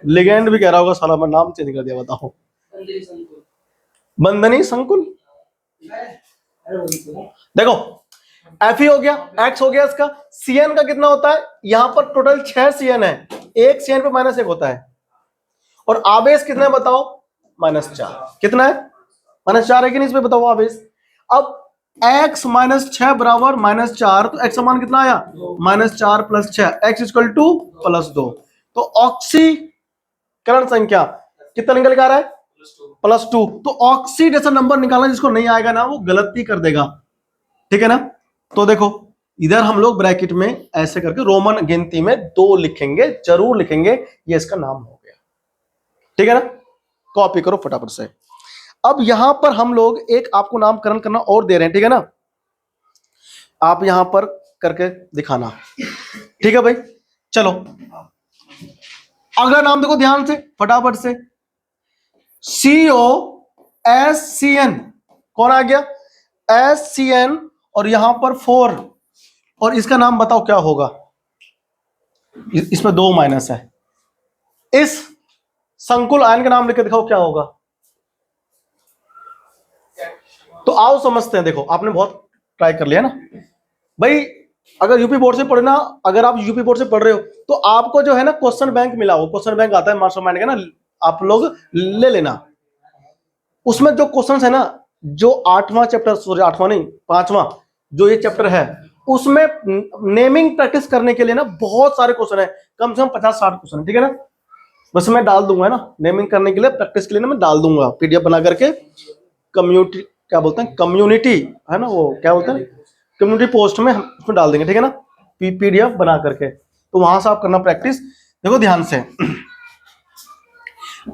लिगेंड भी कह रहा होगा साला, मैं नाम चेंज कर दिया, बताओ। बंधनी संकुल, देखो एफ हो गया, एक्स हो गया इसका। सीएन का कितना होता है, यहां पर टोटल 6 सीएन है, एक सीएन पे -1 होता है, और आवेश कितना है बताओ, -4। कितना है, -4 है कि नहीं, इसमें बताओ आवेश। अब x -6 बराबर -4, तो x का मान कितना आया, -4 + 6, x = +2। तो ऑक्सीकरण संख्या कितना निकल के आ रहा है, +2। तो ऑक्सीडेशन नंबर निकालना, जिसको नहीं आएगा ना वो गलती कर देगा, ठीक है ना। तो देखो इधर हम लोग ब्रैकेट में ऐसे करके रोमन गिनती में 2 लिखेंगे, जरूर लिखेंगे, ये इसका नाम हो गया, ठीक है ना। कॉपी करो फटाफट से। अब यहां पर हम लोग एक आपको नामकरण करना और दे रहे हैं, ठीक है ना, आप यहां पर करके दिखाना, ठीक है भाई। चलो अगला नाम देखो ध्यान से फटाफट से, COSCN, कौन आ गया, SCN, और यहां पर 4, और इसका नाम बताओ क्या होगा, इसमें 2 माइनस है, इस संकुल आयन का नाम लिख के दिखाओ क्या होगा। तो आओ समझते हैं, देखो आपने बहुत ट्राई कर लिया ना भाई, अगर यूपी बोर्ड से पढ़ना, अगर आप यूपी बोर्ड से पढ़ रहे हो तो आपको जो है ना क्वेश्चन बैंक मिला हो, क्वेश्चन बैंक आता है मास्टरमाइंड का ना, आप लोग ले लेना। उसमें जो क्वेश्चन है ना, जो 8वां चैप्टर, सॉरी 8वां नहीं 5वां जो ये चैप्टर है, उसमें नेमिंग प्रैक्टिस करने के लिए ना बहुत सारे क्वेश्चन है, कम से कम 50-60 क्वेश्चन, ठीक है ना। बस मैं डाल दूंगा ना नेमिंग करने के लिए, प्रैक्टिस के लिए ना मैं डाल दूंगा पीडीएफ बना करके, कम्युनिटी क्या बोलते हैं, कम्युनिटी है ना, वो क्या बोलते हैं, कम्युनिटी पोस्ट में हम उसमें डाल देंगे, ठीक है ना, पीडीएफ बना करके, तो वहां से आप करना प्रैक्टिस। देखो ध्यान से,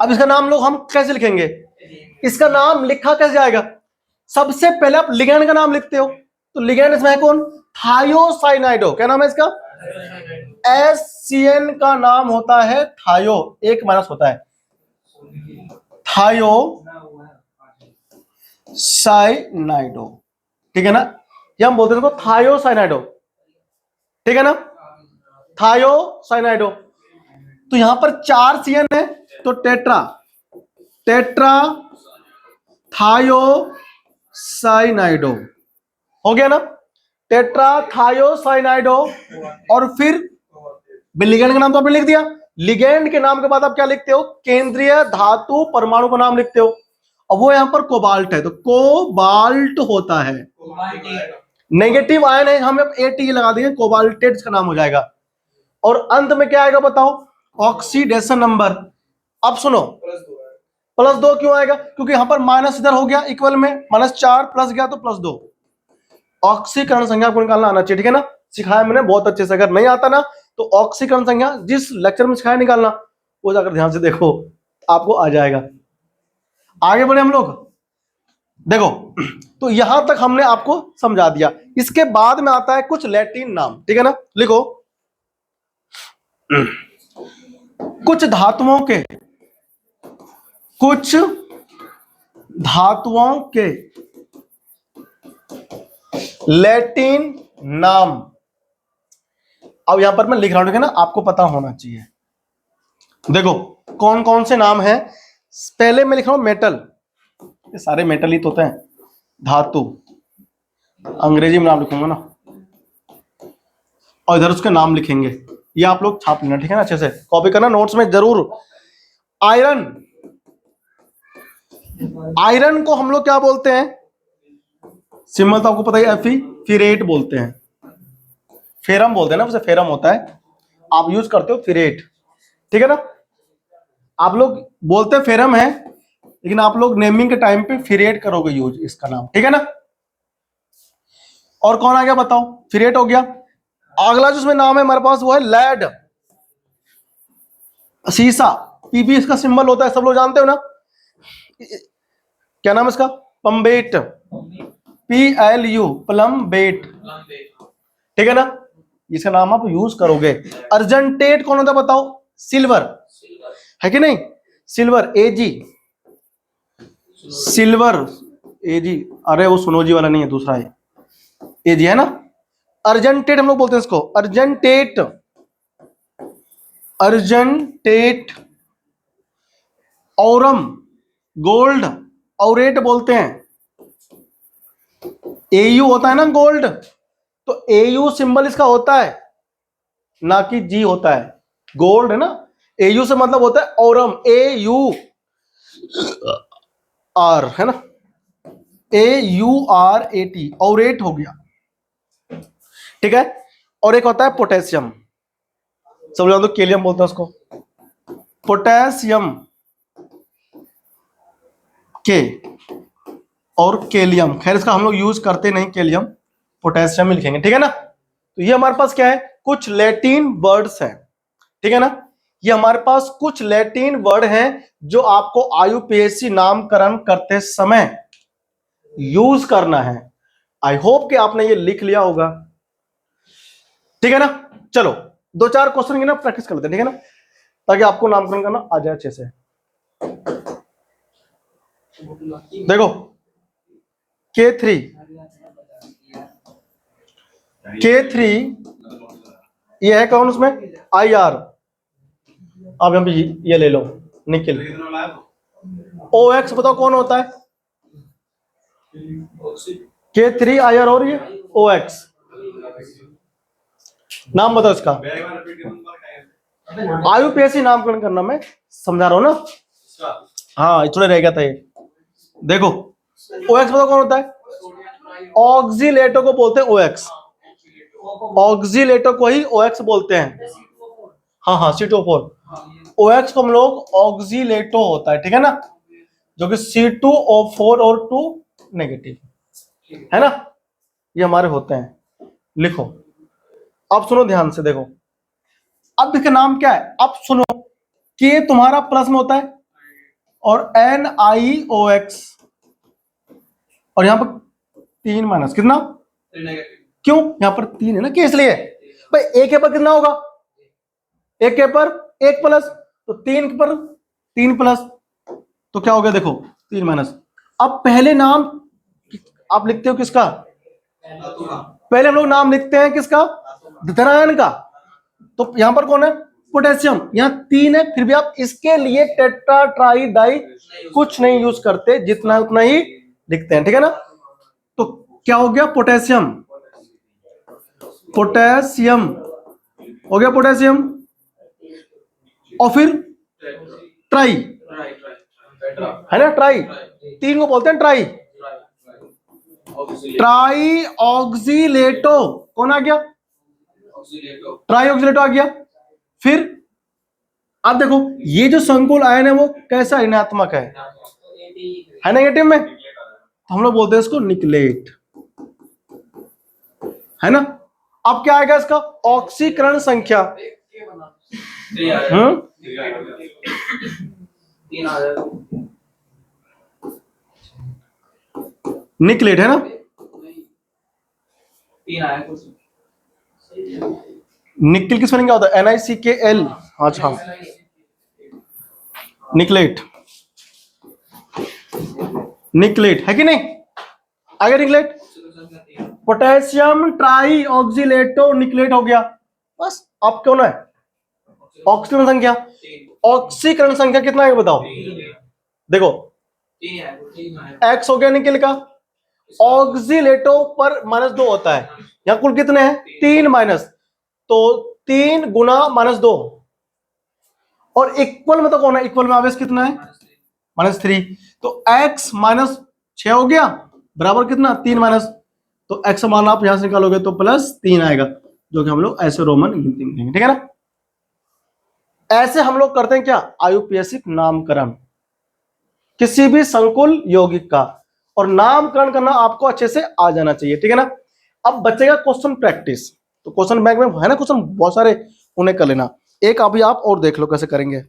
अब इसका नाम लोग हम कैसे लिखेंगे, इसका नाम लिखा कैसे जाएगा, सबसे पहले आप लिगेंड का नाम लिखते हो, तो लिगेंड इसमें है कौन, थायोसाइनाइडो, क्या नाम है इसका, SCN का नाम होता है थायो, 1 माइनस होता है, थायोसाइनाइडो, ठीक है ना, ये हम बोलते हैं इसको थायोसाइनाइडो, ठीक है ना, थायोसाइनाइडो। तो यहां पर 4 CN है, तो टेट्रा, टेट्रा थायोसाइनाइडो हो गया ना, टेट्रा थायोसाइनाइडो। और फिर लिगेंड का नाम तो आपने लिख दिया, लिगेंड के नाम के बाद आप क्या लिखते हो, केंद्रीय धातु परमाणु का नाम लिखते हो, और वो यहां पर कोबाल्ट है, तो कोबाल्ट होता है, नेगेटिव आयन है, हम AT लगा देंगे, कोबाल्टेट का नाम हो जाएगा। और अंत में क्या आएगा बताओ, ऑक्सीडेशन नंबर। अब सुनो, +2 क्यों आएगा, क्योंकि यहां पर माइनस इधर हो गया इक्वल में, -4 प्लस गया तो +2, ऑक्सीकरण संख्या को निकालना आना चाहिए, ठीक है ना, सिखाया मैंने बहुत अच्छे से, अगर नहीं आता ना तो ऑक्सीकरण संख्या जिस लेक्चर में सिखाया निकालना, वो जाकर ध्यान से देखो आपको आ जाएगा। आगे बढ़े हम लोग, देखो तो यहां तक हमने आपको समझा दिया, इसके बाद में आता है कुछ लैटिन नाम, ठीक है ना, लिखो, कुछ धातुओं के, कुछ धातुओं के लैटिन नाम। अब यहां पर मैं लिख रहा हूं, ठीक है ना, आपको पता होना चाहिए। देखो कौन कौन से नाम हैं, पहले मैं लिख रहा हूं मेटल, ये सारे मेटल ही तो होते हैं, धातु अंग्रेजी में नाम लिखूंगा ना, और इधर उसके नाम लिखेंगे, ये आप लोग छाप लेना, ठीक है ना, अच्छे से कॉपी करना नोट्स में जरूर। आयरन, आयरन को हम लोग क्या बोलते हैं, सिंबल तो आपको पता ही, Fe, फिरेट बोलते हैं, फेरम बोलते हैं ना, उसे फेरम होता है, आप यूज करते हो फिरेट, ठीक है ना। आप लोग बोलते फेरम है, लेकिन आप लोग नेमिंग के टाइम पे फिरेट करोगे यूज इसका नाम, ठीक है ना। और कौन आ गया बताओ, फिरेट हो गया। अगला जो उसमें नाम है हमारे पास वो है लेड, शीशा, पीबी इसका सिंबल होता है, सब लोग जानते हो ना। क्या नाम है इसका, पम्बेट, PLU, प्लम्बेट, ठीक है ना, इसका नाम आप यूज करोगे। अर्जेंटेट कौन होता है बताओ, सिल्वर, है कि नहीं, सिल्वर, AG, सिल्वर, AG, अरे वो सुनोजी वाला नहीं है, दूसरा है, AG है ना। अर्जेंटेट हम लोग बोलते हैं इसको, अर्जेंटेट, अर्जेंटेट, औरम, गोल्ड, औरेट बोलते हैं। AU होता है ना गोल्ड, तो AU सिंबल इसका होता है, ना कि G होता है, गोल्ड है ना। AU से मतलब होता है औरम, AUR है ना, AURAT, औरेट हो गया, ठीक है। और एक होता है पोटेशियम, सब लोग तो कैलियम बोलते हैं उसको, पोटेशियम, के और कैलियम, खैर इसका हम लोग यूज करते नहीं कैलियम, पोटेशियम ही लिखेंगे, ठीक है ना। तो ये हमारे पास क्या है, कुछ लैटिन वर्ड्स हैं, ठीक है ना। ये हमारे पास कुछ लैटिन वर्ड हैं जो आपको IUPAC नामकरण करते समय यूज करना है। आई होप कि आपने ये लिख लिया होगा, ठीक है ना। चलो 2-4 क्वेश्चन की ना प्रैक्टिस कर लेते हैं, ठीक है ना, ताकि आपको नामकरण करना आ जाए अच्छे से। देखो K3, K3 ये है कौन उसमें, IR, आप यहां पे ये ले लो, निकिल। OX बताओ कौन होता है, K3 IR और ये OX, नाम बताओ इसका। IUPAC नामकरण करना मैं समझा रहा हूं ना, हाँ थोड़ा रह गया था ये। देखो OX बताओ कौन होता है, ऑक्सीलेटो को बोलते हैं OX, ऑक्सीलेटो को ही OX बोलते हैं, हाँ हाँ C2O4, OX को हम लोग ऑक्सीलेटो होता है, ठीक है ना, जो कि C2O4 और 2 नेगेटिव है ना, ये हमारे होते हैं। लिखो अब सुनो ध्यान से, देखो अब इसका नाम क्या है, अब सुनो, K तुम्हारा प्लस में होता है और NiOX, और यहां पर 3 माइनस, कितना, क्यों, यहां पर 3 है ना, K इसलिए भाई, एक के पर कितना होगा, एक के पर 1 प्लस, तो 3 पर 3 प्लस, तो क्या हो गया देखो 3 माइनस। अब पहले नाम आप लिखते हो किसका, पहले हम लोग नाम लिखते हैं किसका, धनायन का, तो यहां पर कौन है, पोटेशियम, यहां 3 है, फिर भी आप इसके लिए टेट्रा ट्राई डाई कुछ नहीं यूज करते, जितना उतना ही लिखते हैं, ठीक है ना। तो क्या हो गया, पोटेशियम, पोटेशियम हो गया, पोटेशियम, और फिर ट्राई है ना, ट्राई, 3 को बोलते हैं ट्राई, ट्राई ऑक्सीलेटो, कौन आ गया, ट्राई ऑक्सीलेटो आ गया। फिर अब देखो ये जो संकुल आयन है वो कैसा ऋणात्मक है नेगेटिव में, तो हम लोग बोलते हैं इसको निकलेट, है ना। अब क्या आएगा इसका, ऑक्सीकरण संख्या, निकलेट है ना, निकल किस स्पेलिंग क्या होता है, NiCKL, अच्छा निकलेट, निकलेट है कि नहीं, आगे निकलेट, पोटेशियम ट्राई ऑक्सीलेटो निकलेट हो गया, बस। अब कौन है, ऑक्सीकरण संख्या, ऑक्सीकरण संख्या कितना है बताओ, देखो X हो गया निकल का, ऑक्सीलेटो पर -2 होता है, यहां कुल कितने हैं 3 माइनस, तो 3 गुना -2, और इक्वल में तो कौन है, इक्वल में आवेश कितना है -3, तो X -6 हो गया बराबर कितना 3 माइनस, तो X मान आप यहां से निकालोगे तो +3 आएगा, जो कि हम लोग ऐसे रोमन गिनती में लेंगे, ठीक है ना। ऐसे हम लोग करते हैं क्या, आयुपीएसिक नामकरण किसी भी संकुल यौगिक का, और नामकरण करना आपको अच्छे से आ जाना चाहिए, ठीक है ना। अब बचेगा क्वेश्चन प्रैक्टिस, तो क्वेश्चन बैंक में है ना क्वेश्चन बहुत सारे, उन्हें कर लेना। एक अभी आप और देख लो कैसे करेंगे,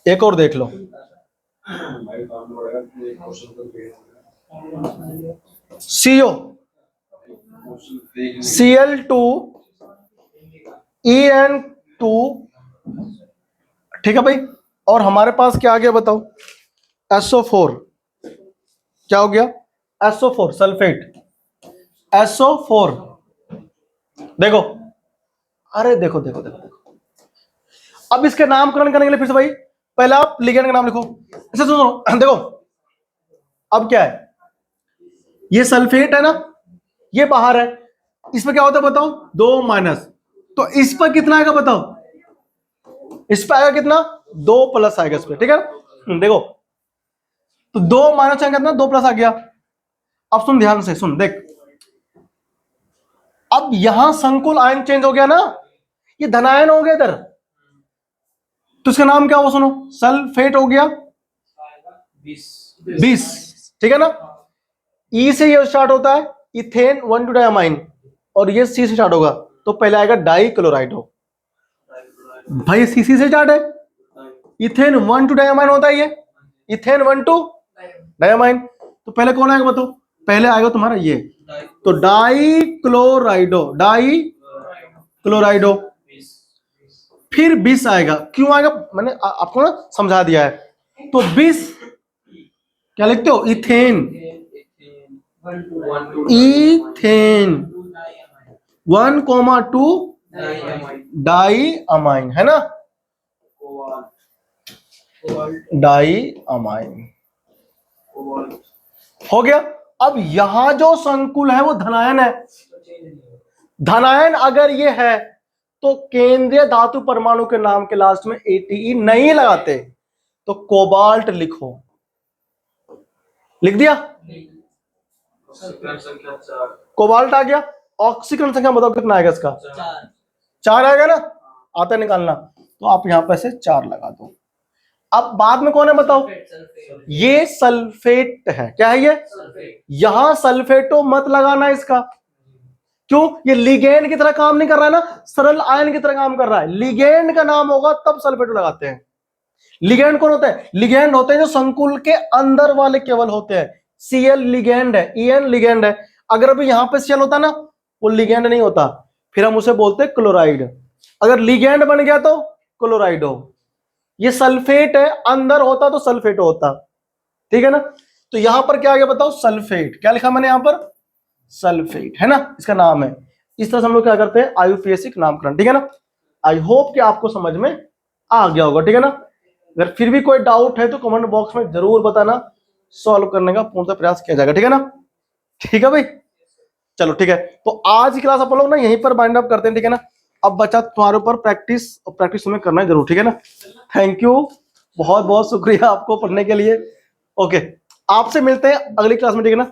एक और देख लो। CO Cl2 En2, ठीक है भाई। और हमारे पास क्या आ गया बताओ, SO4, क्या हो गया, SO4 सल्फेट, SO4। देखो, अरे देखो देखो देखो देखो, अब इसके नामकरण करने के लिए फिर से भाई पहले आप लिगेंड का नाम लिखो। ऐसे सुनो, देखो अब क्या है, ये सल्फेट है ना, ये बाहर है, इसमें क्या होता है बताओ, 2 माइनस, तो इस पर कितना आएगा बताओ, इस पर आएगा कितना, 2 प्लस आएगा इस पर, ठीक है। देखो तो 2 माइनस आएगा कितना, 2 प्लस आ गया। अब सुन ध्यान से, सुन देख, अब यहां संकुल आयन चेंज हो गया ना, ये धनायन हो गया इधर, तो इसका नाम क्या हुआ सुनो, सल्फेट हो गया 20, ठीक है ना। ई से ये स्टार्ट होता है, इथेन 1 2 डायमाइन, और ये सी से स्टार्ट होगा, तो पहले आएगा डाई क्लोराइड हो, भाई सीसी से स्टार्ट है, इथेन 1 2 डायमाइन होता है, ये इथेन 1 2 डायमाइन, तो पहले कौन आएगा बताओ, पहले आएगा तुम्हारा ये, तो डाई क्लोराइडो, डाई क्लोराइडो, फिर 20 आएगा, क्यों आएगा मैंने आपको ना समझा दिया है, तो 20 क्या लिखते हो, इथेन, इथेन 1,2 डाई अमाइन, है ना, डाई अमाइन हो गया। अब यहां जो संकुल है वो धनायन है, धनायन अगर ये है तो केंद्रीय धातु परमाणु के नाम के लास्ट में ATE नहीं लगाते, तो कोबाल्ट लिखो, लिख दिया, कोबाल्ट आ गया। ऑक्सीकरण संख्या बताओ कितना आएगा इसका, 4 आएगा ना, आता निकालना, तो आप यहां पर से 4 लगा दो। अब बाद में कौन है बताओ, ये सल्फेट है, क्या है ये, यहां सल्फेटो मत लगाना इसका, क्यों, ये लिगेंड की तरह काम नहीं कर रहा है ना, सरल आयन की तरह काम कर रहा है, लिगेंड का नाम होगा तब सल्फेटो लगाते हैं। लिगेंड कौन होता है, लिगेंड होते हैं जो संकुल के अंदर वाले केवल होते हैं, Cl लिगेंड है, En लिगेंड है, अगर अभी यहां पे Cl होता ना, वो लिगेंड नहीं होता, फिर हम उसे बोलते हैं क्लोराइड, अगर लिगेंड बन गया तो क्लोराइड हो, ये सल्फेट है, अंदर होता तो सल्फेट होता, ठीक है ना। तो यहां पर क्या आ गया बताओ, सल्फेट, क्या लिखा मैंने यहां पर, सल्फेट, है ना, इसका नाम है। इस तरह से हम लोग क्या करते हैं, आयुपीएसिक नामकरण, ठीक है ना। आई होप कि आपको समझ में आ गया होगा, ठीक है ना। अगर फिर भी कोई डाउट है तो कमेंट बॉक्स में जरूर बताना, सॉल्व करने का पूर्ण प्रयास किया जाएगा, ठीक है ना। ठीक है भाई, चलो ठीक है, तो आज की क्लास आप लोग ना यहीं पर बाइंड अप करते हैं, ठीक है ना। अब बचा तुम्हारे ऊपर प्रैक्टिस, और प्रैक्टिस तुम्हें करना है जरूर, ठीक है ना। थैंक यू, बहुत बहुत शुक्रिया आपको पढ़ने के लिए। ओके, आपसे मिलते हैं अगली क्लास में, ठीक है ना।